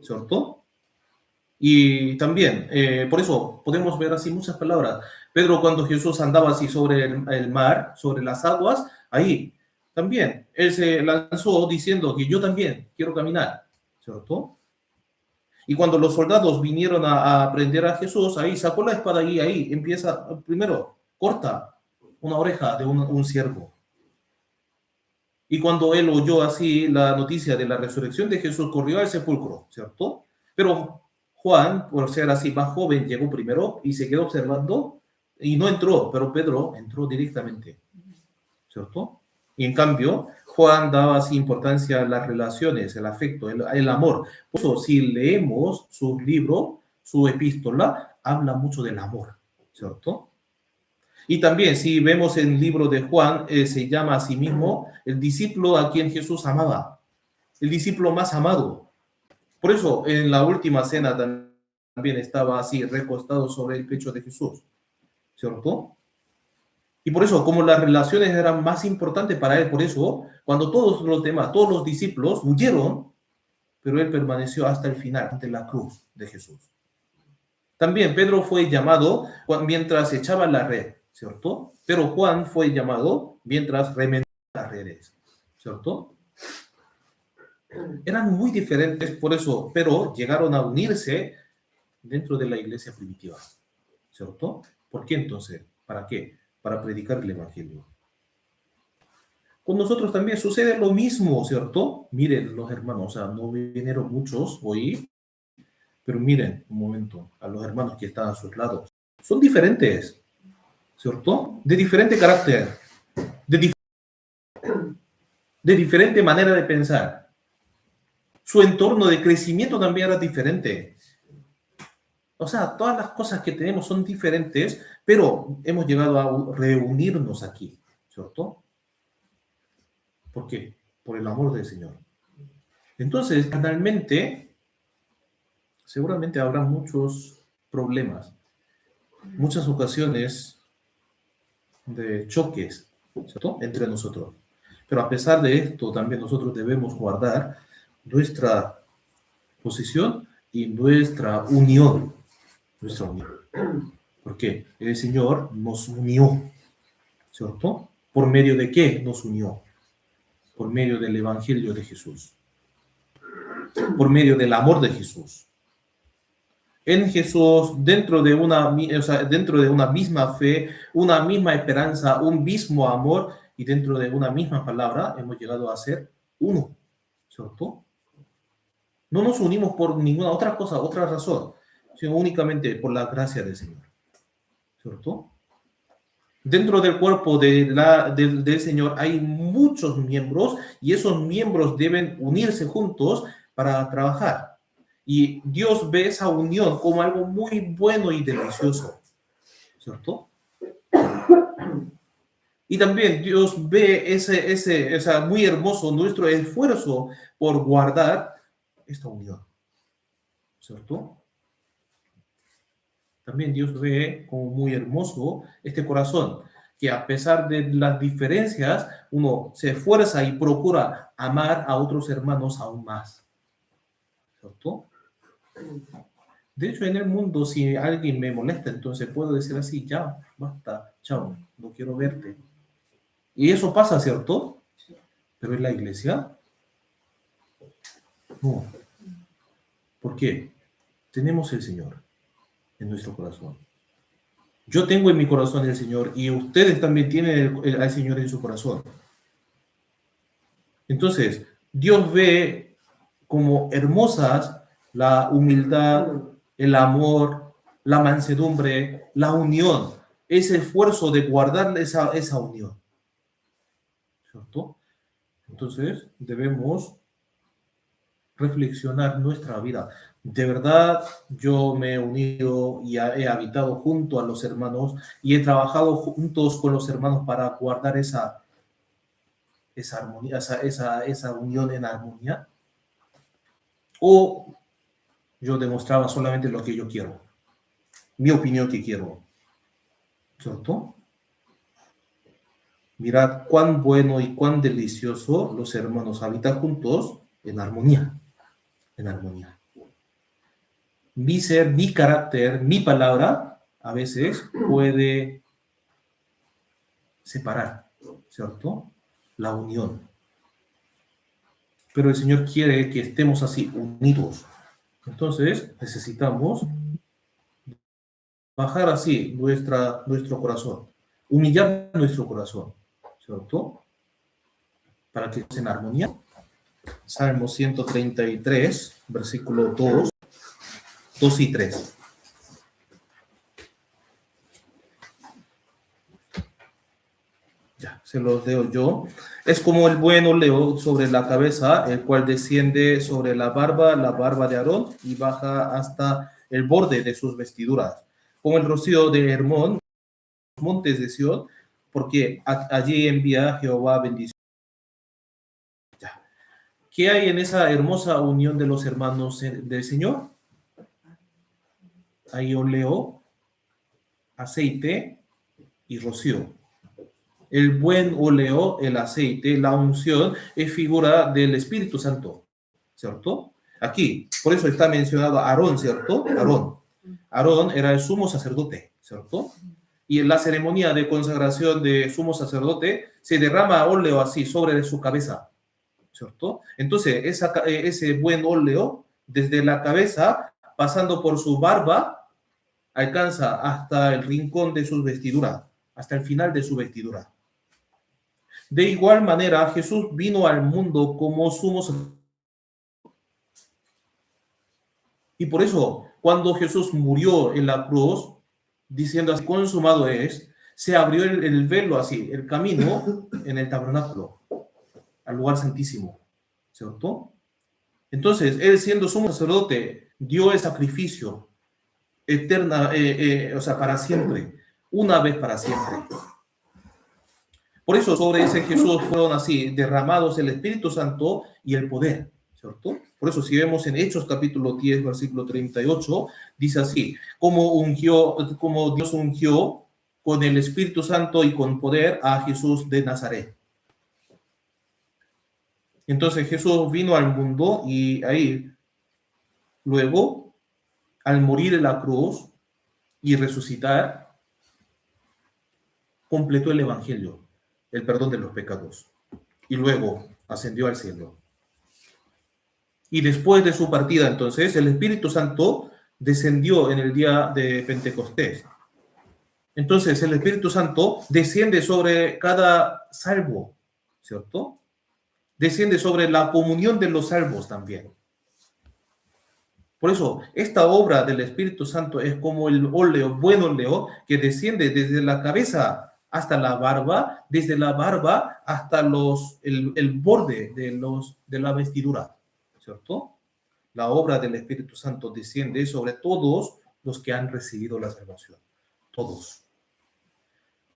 ¿cierto? Y también, por eso podemos ver así muchas palabras. Pedro, cuando Jesús andaba así sobre el mar, sobre las aguas, ahí también él se lanzó diciendo que yo también quiero caminar, ¿cierto? Y cuando los soldados vinieron a prender a Jesús, ahí sacó la espada y ahí empieza, primero, corta una oreja de un siervo. Y cuando él oyó así la noticia de la resurrección de Jesús, corrió al sepulcro, ¿cierto? Pero Juan, por ser así más joven, llegó primero y se quedó observando y no entró, pero Pedro entró directamente, ¿cierto? Y en cambio, Juan daba así importancia a las relaciones, el afecto, el amor. Por eso, si leemos su libro, su epístola, habla mucho del amor, ¿cierto? Y también, si vemos el libro de Juan, se llama a sí mismo el discípulo a quien Jesús amaba, el discípulo más amado. Por eso, en la última cena también estaba así, recostado sobre el pecho de Jesús, ¿cierto? Y por eso, como las relaciones eran más importantes para él, por eso, cuando todos los demás, todos los discípulos huyeron, pero él permaneció hasta el final, ante la cruz de Jesús. También Pedro fue llamado mientras echaba la red, ¿cierto? Pero Juan fue llamado mientras remendaba las redes, ¿cierto? Eran muy diferentes por eso, pero llegaron a unirse dentro de la iglesia primitiva, ¿cierto? ¿Por qué entonces? ¿Para qué? Para predicar el evangelio. Con nosotros también sucede lo mismo, ¿cierto? Miren los hermanos, o sea, no vinieron muchos hoy, pero miren un momento a los hermanos que están a sus lados. Son diferentes, ¿cierto? De diferente carácter, de diferente manera de pensar. Su entorno de crecimiento también era diferente. O sea, todas las cosas que tenemos son diferentes, pero hemos llegado a reunirnos aquí, ¿cierto? ¿Por qué? Por el amor del Señor. Entonces, finalmente, seguramente habrá muchos problemas, muchas ocasiones de choques, ¿cierto? Entre nosotros. Pero a pesar de esto, también nosotros debemos guardar nuestra posición y nuestra unión. Nuestra unión. ¿Por qué? El Señor nos unió, ¿cierto? ¿Por medio de qué nos unió? Por medio del Evangelio de Jesús. Por medio del amor de Jesús. En Jesús, dentro de una misma fe, una misma esperanza, un mismo amor y dentro de una misma palabra, hemos llegado a ser uno, ¿cierto? No nos unimos por ninguna otra cosa, otra razón, sino únicamente por la gracia del Señor, ¿cierto? Dentro del cuerpo del Señor hay muchos miembros y esos miembros deben unirse juntos para trabajar. Y Dios ve esa unión como algo muy bueno y delicioso, ¿cierto? Y también Dios ve ese muy hermoso nuestro esfuerzo por guardar esta unión, ¿cierto? También Dios ve como muy hermoso este corazón, que a pesar de las diferencias, uno se esfuerza y procura amar a otros hermanos aún más, ¿cierto? De hecho, en el mundo, si alguien me molesta, entonces puedo decir así, ya, basta, chao, no quiero verte. Y eso pasa, ¿cierto? Pero en la iglesia, no. ¿Por qué? Tenemos el Señor en nuestro corazón. Yo tengo en mi corazón el Señor y ustedes también tienen al Señor en su corazón. Entonces, Dios ve como hermosas la humildad, el amor, la mansedumbre, la unión, ese esfuerzo de guardar esa unión, ¿cierto? Entonces, debemos reflexionar nuestra vida. De verdad, yo me he unido y he habitado junto a los hermanos y he trabajado juntos con los hermanos para guardar esa armonía, esa unión en armonía. O yo demostraba solamente lo que yo quiero, mi opinión que quiero, ¿cierto? Mirad cuán bueno y cuán delicioso los hermanos habitan juntos en armonía, en armonía. Mi ser, mi carácter, mi palabra, a veces puede separar, ¿cierto? La unión. Pero el Señor quiere que estemos así, unidos. Entonces, necesitamos bajar así nuestro corazón, humillar nuestro corazón, ¿cierto? Para que estemos en armonía. Salmo 133, versículo 2 y 3. Ya, se los leo yo. Es como el buen óleo sobre la cabeza, el cual desciende sobre la barba de Aarón, y baja hasta el borde de sus vestiduras. Como el rocío de Hermón, montes de Sión, porque allí envía Jehová bendición. Ya. ¿Qué hay en esa hermosa unión de los hermanos del Señor? Hay óleo, aceite y rocío. El buen óleo, el aceite, la unción, es figura del Espíritu Santo, ¿cierto? Aquí, por eso está mencionado Aarón, ¿cierto? Aarón. Aarón era el sumo sacerdote, ¿cierto? Y en la ceremonia de consagración de sumo sacerdote se derrama óleo así sobre su cabeza, ¿cierto? Entonces, ese buen óleo, desde la cabeza, pasando por su barba, alcanza hasta el rincón de sus vestiduras, hasta el final de su vestidura. De igual manera, Jesús vino al mundo como sumo sacerdote. Y por eso, cuando Jesús murió en la cruz, diciendo así, consumado es, se abrió el velo así, el camino en el tabernáculo, al lugar santísimo, ¿cierto? Entonces, él siendo sumo sacerdote, dio el sacrificio eterna, o sea, para siempre, una vez para siempre. Por eso sobre ese Jesús fueron así derramados el Espíritu Santo y el poder, ¿cierto? Por eso si vemos en Hechos capítulo 10, versículo 38, dice así, como Dios ungió con el Espíritu Santo y con poder a Jesús de Nazaret. Entonces Jesús vino al mundo y ahí, luego, al morir en la cruz y resucitar, completó el Evangelio, el perdón de los pecados. Y luego ascendió al cielo. Y después de su partida, entonces, el Espíritu Santo descendió en el día de Pentecostés. Entonces, el Espíritu Santo desciende sobre cada salvo, ¿cierto? Desciende sobre la comunión de los salvos también. Por eso, esta obra del Espíritu Santo es como el óleo, buen óleo, que desciende desde la cabeza hasta la barba, desde la barba hasta el borde de la vestidura, ¿cierto? La obra del Espíritu Santo desciende sobre todos los que han recibido la salvación. Todos.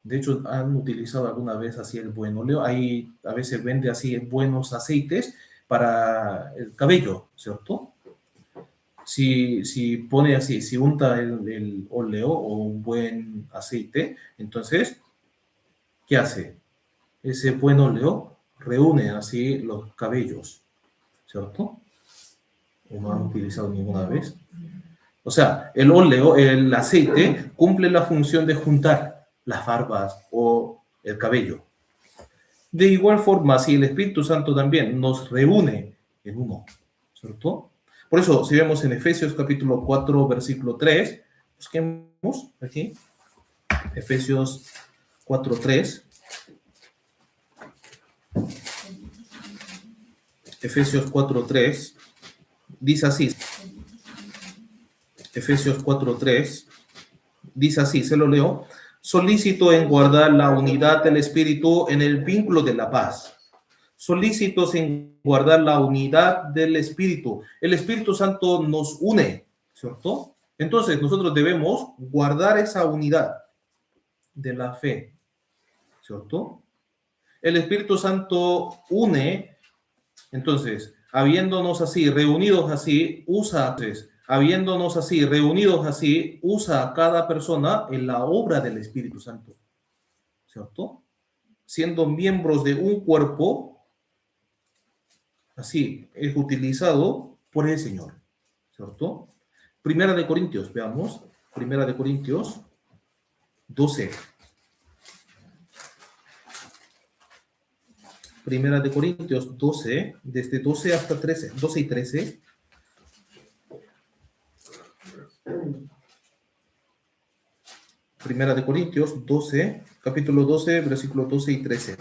De hecho, han utilizado alguna vez así el buen óleo. Ahí a veces vende así buenos aceites para el cabello, ¿cierto? Si pone así, si unta el óleo o un buen aceite, entonces, ¿qué hace? Ese buen óleo reúne así los cabellos, ¿cierto? ¿O no han utilizado ninguna vez? O sea, el óleo, el aceite, cumple la función de juntar las barbas o el cabello. De igual forma, si el Espíritu Santo también nos reúne en uno, ¿cierto? Por eso, si vemos en Efesios capítulo 4, versículo 3, busquemos aquí, Efesios 4, 3. Efesios 4:3, dice así. Efesios 4:3, dice así, se lo leo. Solícito en guardar la unidad del Espíritu en el vínculo de la paz. Solícitos en guardar la unidad del Espíritu. El Espíritu Santo nos une, ¿cierto? Entonces nosotros debemos guardar esa unidad de la fe, ¿cierto? El Espíritu Santo une, entonces, habiéndonos así, reunidos así, usa a cada persona en la obra del Espíritu Santo, ¿cierto? Siendo miembros de un cuerpo, así es utilizado por el Señor, ¿cierto? Primera de Corintios, veamos. Primera de Corintios 12. Primera de Corintios 12, desde 12 hasta 13, 12 y 13. Primera de Corintios 12, capítulo 12, versículos 12 y 13.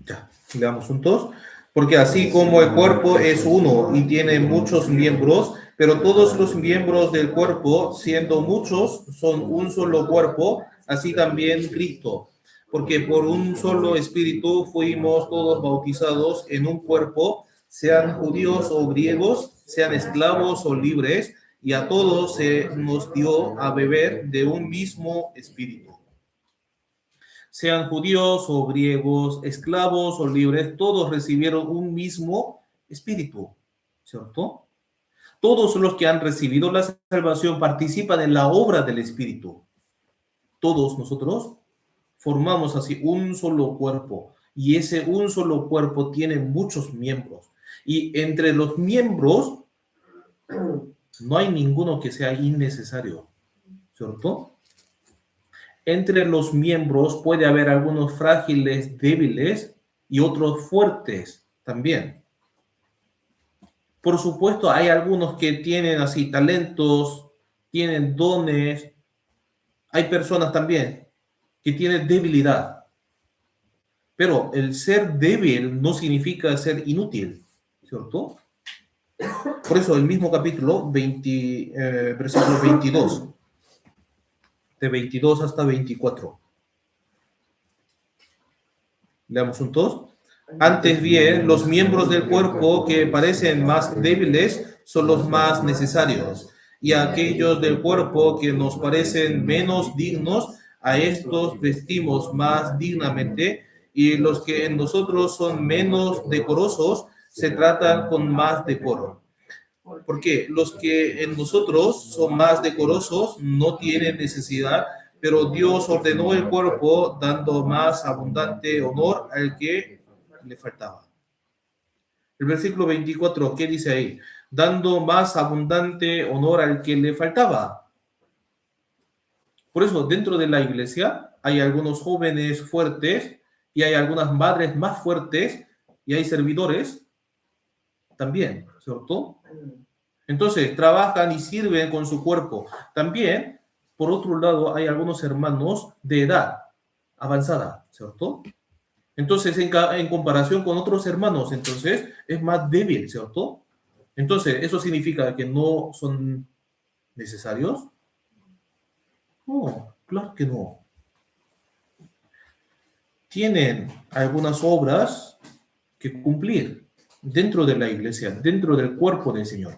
Ya, leamos juntos. Porque así como el cuerpo es uno y tiene muchos miembros, pero todos los miembros del cuerpo, siendo muchos, son un solo cuerpo, así también Cristo. Porque por un solo espíritu fuimos todos bautizados en un cuerpo, sean judíos o griegos, sean esclavos o libres, y a todos se nos dio a beber de un mismo espíritu. Sean judíos o griegos, esclavos o libres, todos recibieron un mismo espíritu, ¿cierto? Todos los que han recibido la salvación participan en la obra del Espíritu. Todos nosotros formamos así un solo cuerpo, y ese un solo cuerpo tiene muchos miembros. Y entre los miembros no hay ninguno que sea innecesario, ¿cierto? Entre los miembros puede haber algunos frágiles, débiles y otros fuertes también. Por supuesto, hay algunos que tienen así talentos, tienen dones. Hay personas también que tienen debilidad. Pero el ser débil no significa ser inútil, ¿cierto? Por eso el mismo capítulo, versículo 22, de 22 hasta 24. Leamos juntos. Antes bien, los miembros del cuerpo que parecen más débiles son los más necesarios, y aquellos del cuerpo que nos parecen menos dignos, a estos vestimos más dignamente, y los que en nosotros son menos decorosos se tratan con más decoro. Porque los que en nosotros son más decorosos no tienen necesidad, pero Dios ordenó el cuerpo dando más abundante honor al que le faltaba. El versículo 24, ¿qué dice ahí? Dando más abundante honor al que le faltaba. Por eso, dentro de la iglesia hay algunos jóvenes fuertes y hay algunas madres más fuertes y hay servidores también, ¿cierto? Entonces, trabajan y sirven con su cuerpo. También, por otro lado, hay algunos hermanos de edad avanzada, ¿cierto? Entonces, en comparación con otros hermanos, entonces, es más débil, ¿cierto? Entonces, ¿eso significa que no son necesarios? No, claro que no. Tienen algunas obras que cumplir dentro de la iglesia, dentro del cuerpo del Señor.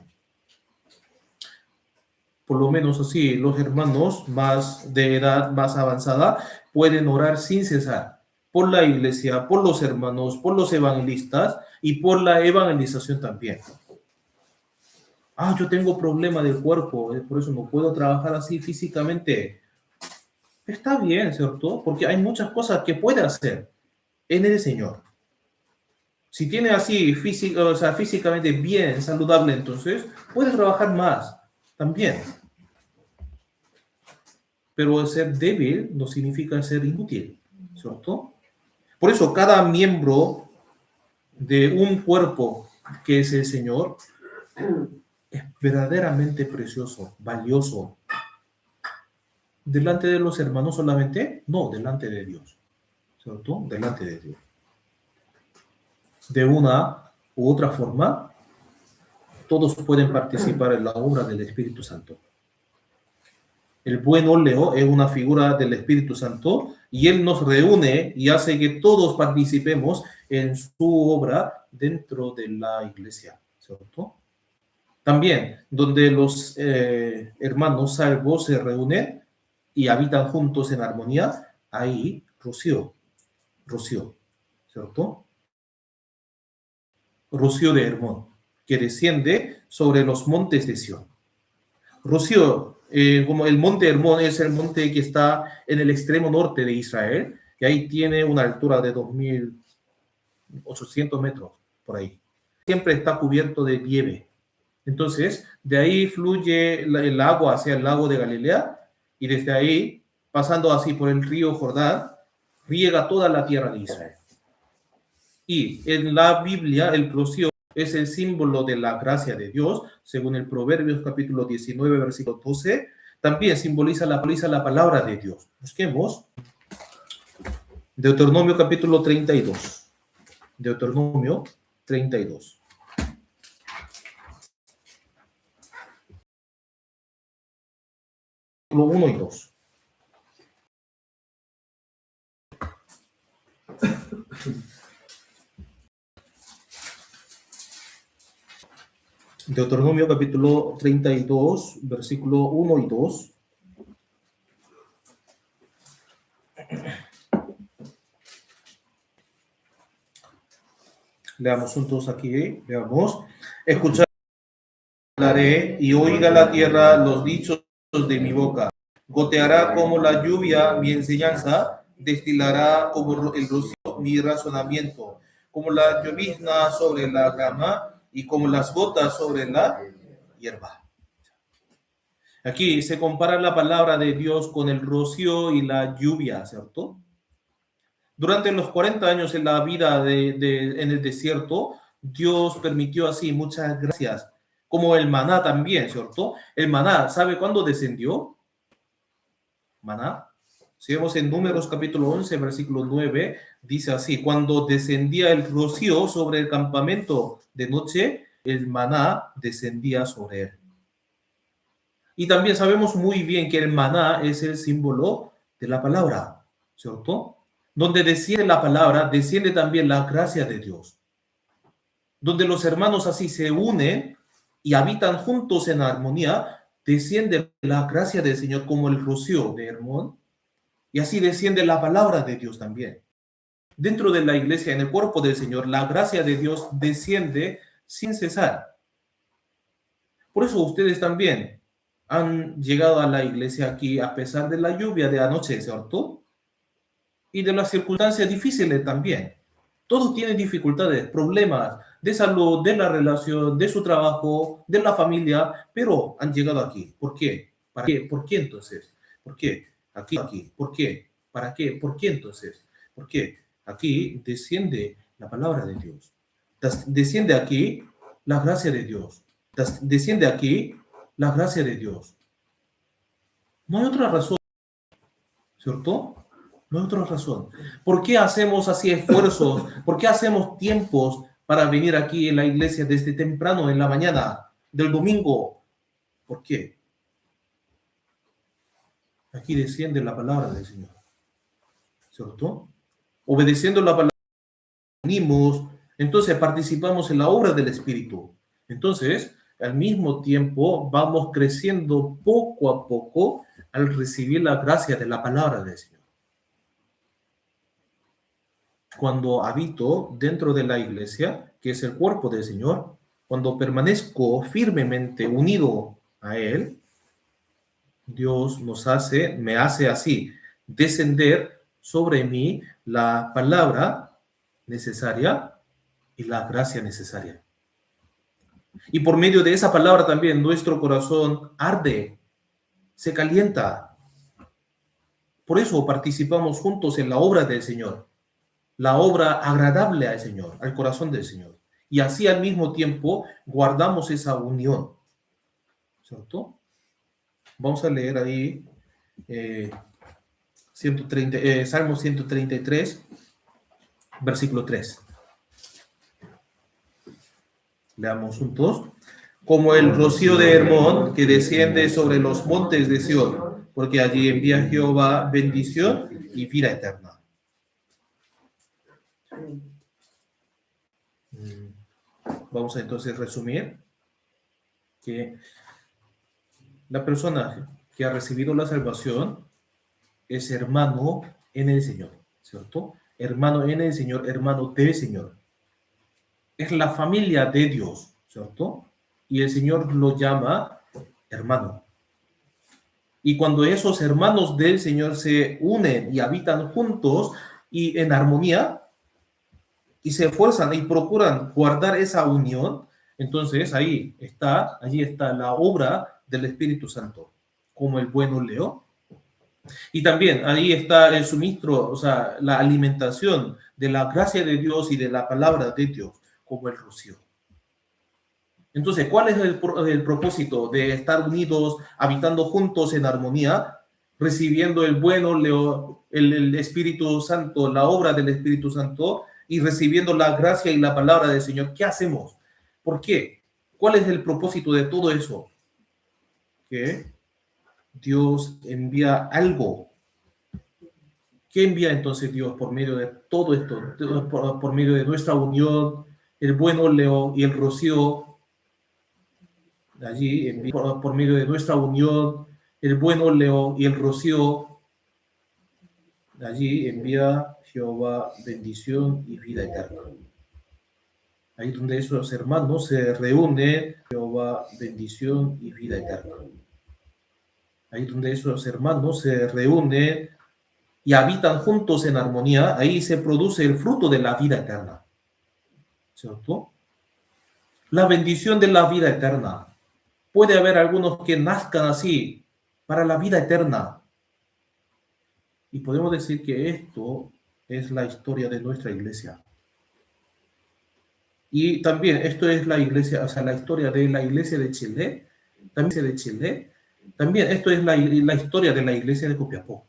Por lo menos así, los hermanos más de edad más avanzada pueden orar sin cesar por la iglesia, por los hermanos, por los evangelistas y por la evangelización también. Yo tengo problema del cuerpo, por eso no puedo trabajar así físicamente. Está bien, ¿cierto? Porque hay muchas cosas que puede hacer en el Señor. Si tiene así físicamente bien, saludable, entonces puede trabajar más también. Pero ser débil no significa ser inútil, ¿cierto? Por eso cada miembro de un cuerpo que es el Señor, es verdaderamente precioso, valioso. ¿Delante de los hermanos solamente? No, delante de Dios. ¿Cierto? Delante de Dios. De una u otra forma, todos pueden participar en la obra del Espíritu Santo. El buen óleo es una figura del Espíritu Santo y Él nos reúne y hace que todos participemos en su obra dentro de la iglesia, ¿cierto? También, donde los hermanos salvos se reúnen y habitan juntos en armonía, ahí rocío, ¿cierto? Rocío de Hermón, que desciende sobre los montes de Sión. Rocío, como el monte Hermón es el monte que está en el extremo norte de Israel, y ahí tiene una altura de 2.800 metros, por ahí. Siempre está cubierto de nieve. Entonces, de ahí fluye el agua hacia el lago de Galilea, y desde ahí, pasando así por el río Jordán, riega toda la tierra de Israel. Y en la Biblia, el rocío es el símbolo de la gracia de Dios, según el Proverbios capítulo 19, versículo 12, también simboliza la palabra de Dios. Busquemos Deuteronomio capítulo 32. Deuteronomio 32. Versículo 1 y 2. Deuteronomio capítulo 32, versículo 1 y 2. Leamos juntos aquí, veamos. Escuchad, hablaré y oiga la tierra los dichos de mi boca. Goteará como la lluvia mi enseñanza, destilará como el rocío mi razonamiento, como la llovizna sobre la grama y como las gotas sobre la hierba. Aquí se compara la palabra de Dios con el rocío y la lluvia, ¿cierto? Durante los 40 años en la vida en el desierto, Dios permitió así muchas gracias, como el maná también, ¿cierto? El maná, ¿sabe cuándo descendió? Maná. Si vemos en Números capítulo 11, versículo 9, dice así: cuando descendía el rocío sobre el campamento de noche, el maná descendía sobre él. Y también sabemos muy bien que el maná es el símbolo de la palabra, ¿cierto? Donde desciende la palabra, desciende también la gracia de Dios. Donde los hermanos así se unen y habitan juntos en armonía, desciende la gracia del Señor como el rocío de Hermón, y así desciende la palabra de Dios también. Dentro de la iglesia, en el cuerpo del Señor, la gracia de Dios desciende sin cesar. Por eso ustedes también han llegado a la iglesia aquí a pesar de la lluvia de anoche, ¿cierto? Y de las circunstancias difíciles también. Todos tienen dificultades, problemas de salud, de la relación, de su trabajo, de la familia, pero han llegado aquí. ¿Por qué? ¿Para qué? ¿Por qué entonces? ¿Por qué? Aquí. ¿Por qué? ¿Para qué? ¿Por qué entonces? ¿Por qué? Aquí desciende la palabra de Dios. Desciende aquí la gracia de Dios. Desciende aquí la gracia de Dios. No hay otra razón, ¿cierto? No hay otra razón. ¿Por qué hacemos así esfuerzos? ¿Por qué hacemos tiempos para venir aquí en la iglesia desde temprano en la mañana del domingo? ¿Por qué? Aquí desciende la palabra del Señor, ¿cierto? Obedeciendo la palabra, unimos, entonces participamos en la obra del Espíritu. Entonces, al mismo tiempo, vamos creciendo poco a poco al recibir la gracia de la palabra del Señor. Cuando habito dentro de la iglesia, que es el cuerpo del Señor, cuando permanezco firmemente unido a Él, Dios me hace así, descender sobre mí la palabra necesaria y la gracia necesaria. Y por medio de esa palabra también nuestro corazón arde, se calienta. Por eso participamos juntos en la obra del Señor, la obra agradable al Señor, al corazón del Señor. Y así al mismo tiempo guardamos esa unión. ¿cierto? Vamos a leer ahí Salmo 133, versículo 3. Leamos juntos. Como el rocío de Hermón que desciende sobre los montes de Sión, porque allí envía Jehová bendición y vida eterna. Vamos a entonces resumir que la persona que ha recibido la salvación es hermano en el Señor, ¿cierto? Hermano en el Señor, hermano del Señor. Es la familia de Dios, ¿cierto? Y el Señor lo llama hermano. Y cuando esos hermanos del Señor se unen y habitan juntos y en armonía, y se esfuerzan y procuran guardar esa unión, entonces allí está la obra del Espíritu Santo, como el bueno león. Y también ahí está el suministro, o sea, la alimentación de la gracia de Dios y de la palabra de Dios, como el rocío. Entonces, ¿cuál es el propósito de estar unidos, habitando juntos en armonía, recibiendo el bueno, el Espíritu Santo, la obra del Espíritu Santo, y recibiendo la gracia y la palabra del Señor? ¿Qué hacemos? ¿Por qué? ¿Cuál es el propósito de todo eso? Que Dios envía algo. ¿Qué envía entonces Dios por medio de todo esto? Por medio de nuestra unión, el buen óleo y el rocío. Allí, por medio de nuestra unión, el buen óleo y el rocío, allí envía Jehová bendición y vida eterna. Ahí donde esos hermanos se reúnen, Jehová bendición y vida eterna. Ahí donde esos hermanos se reúnen y habitan juntos en armonía, ahí se produce el fruto de la vida eterna, ¿cierto? La bendición de la vida eterna. Puede haber algunos que nazcan así para la vida eterna. Y podemos decir que esto es la historia de nuestra iglesia. Y también esto es la iglesia, o sea, la historia de la iglesia de Chile. También esto es la historia de la iglesia de Copiapó.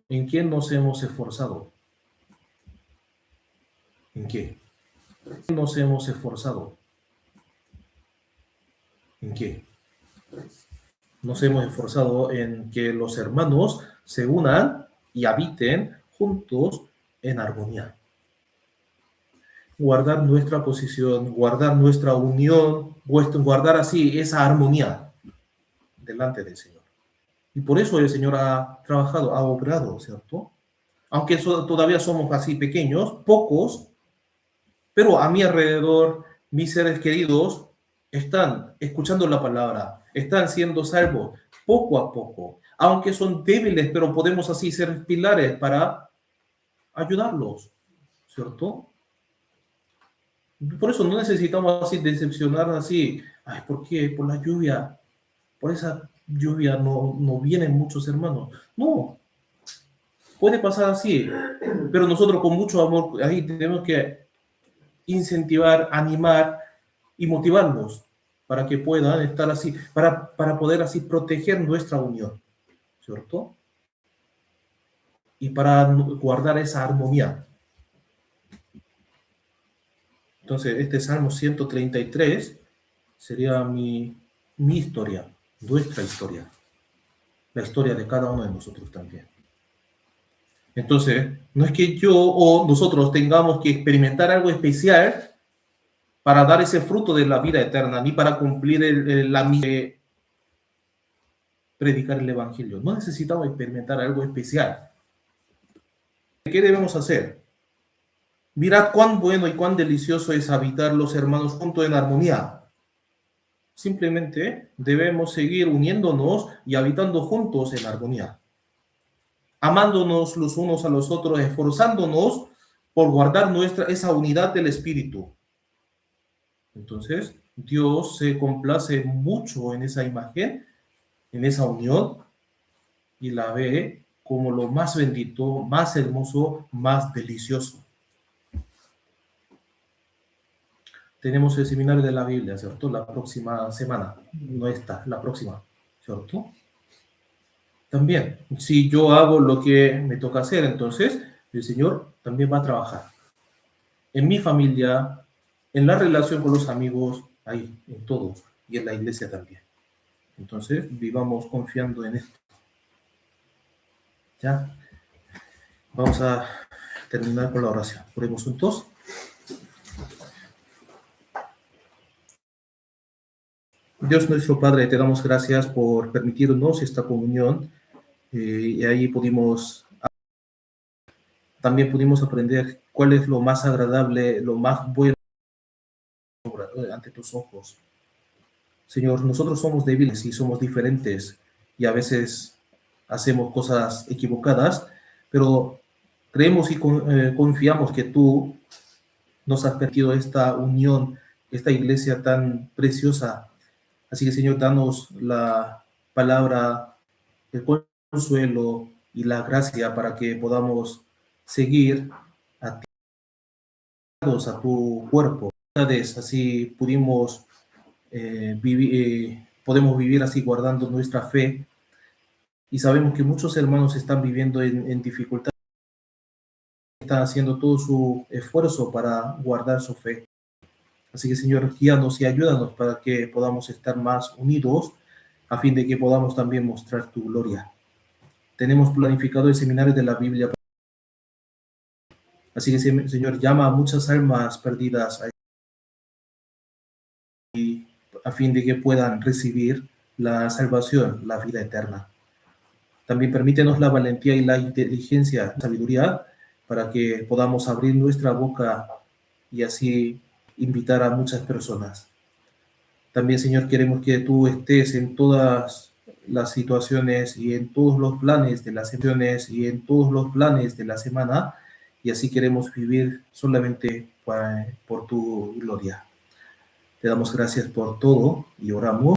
¿En quién nos hemos esforzado? ¿En qué? Nos hemos esforzado. ¿En qué? Nos hemos esforzado en que los hermanos se unan y habiten juntos en armonía. Guardar nuestra posición, guardar nuestra unión, guardar así esa armonía delante del Señor. Y por eso el Señor ha trabajado, ha obrado, ¿cierto? Aunque todavía somos así pequeños, pocos, pero a mi alrededor, mis seres queridos están escuchando la palabra, están siendo salvos poco a poco, aunque son débiles, pero podemos así ser pilares para ayudarlos, ¿cierto? Por eso no necesitamos así decepcionar así, ay, ¿por qué? Por la lluvia, por esa lluvia no vienen muchos hermanos. No, puede pasar así, pero nosotros con mucho amor ahí tenemos que incentivar, animar y motivarlos para que puedan estar así, para poder así proteger nuestra unión, ¿cierto? Y para guardar esa armonía. Entonces, este Salmo 133 sería mi historia, nuestra historia, la historia de cada uno de nosotros también. Entonces, no es que yo o nosotros tengamos que experimentar algo especial para dar ese fruto de la vida eterna, ni para cumplir la misión, predicar el Evangelio. No necesitamos experimentar algo especial. ¿Qué debemos hacer? Mirad cuán bueno y cuán delicioso es habitar los hermanos juntos en armonía. Simplemente debemos seguir uniéndonos y habitando juntos en armonía, amándonos los unos a los otros, esforzándonos por guardar esa unidad del Espíritu. Entonces, Dios se complace mucho en esa imagen, en esa unión, y la ve como lo más bendito, más hermoso, más delicioso. tenemos el seminario de la Biblia, ¿cierto? La próxima semana, no esta, la próxima, ¿cierto? También, si yo hago lo que me toca hacer, entonces el Señor también va a trabajar. En mi familia, en la relación con los amigos, ahí, en todos, y en la iglesia también. Entonces, vivamos confiando en esto. ¿Ya? Vamos a terminar con la oración. Oremos juntos. Dios nuestro Padre, te damos gracias por permitirnos esta comunión y ahí también pudimos aprender cuál es lo más agradable, lo más bueno ante tus ojos. Señor, nosotros somos débiles y somos diferentes y a veces hacemos cosas equivocadas, pero creemos y confiamos que tú nos has permitido esta unión, esta iglesia tan preciosa. Así que, Señor, danos la palabra, el consuelo y la gracia para que podamos seguir atados a tu cuerpo. Así podemos vivir así guardando nuestra fe y sabemos que muchos hermanos están viviendo en dificultad, están haciendo todo su esfuerzo para guardar su fe. Así que, Señor, guíanos y ayúdanos para que podamos estar más unidos a fin de que podamos también mostrar tu gloria. Tenemos planificado el seminario de la Biblia. Así que, Señor, llama a muchas almas perdidas a fin de que puedan recibir la salvación, la vida eterna. También permítenos la valentía y la inteligencia, la sabiduría, para que podamos abrir nuestra boca y así invitar a muchas personas. También, Señor, queremos que tú estés en todas las situaciones y en todos los planes de las sesiones y en todos los planes de la semana, y así queremos vivir solamente por tu gloria. Te damos gracias por todo y oramos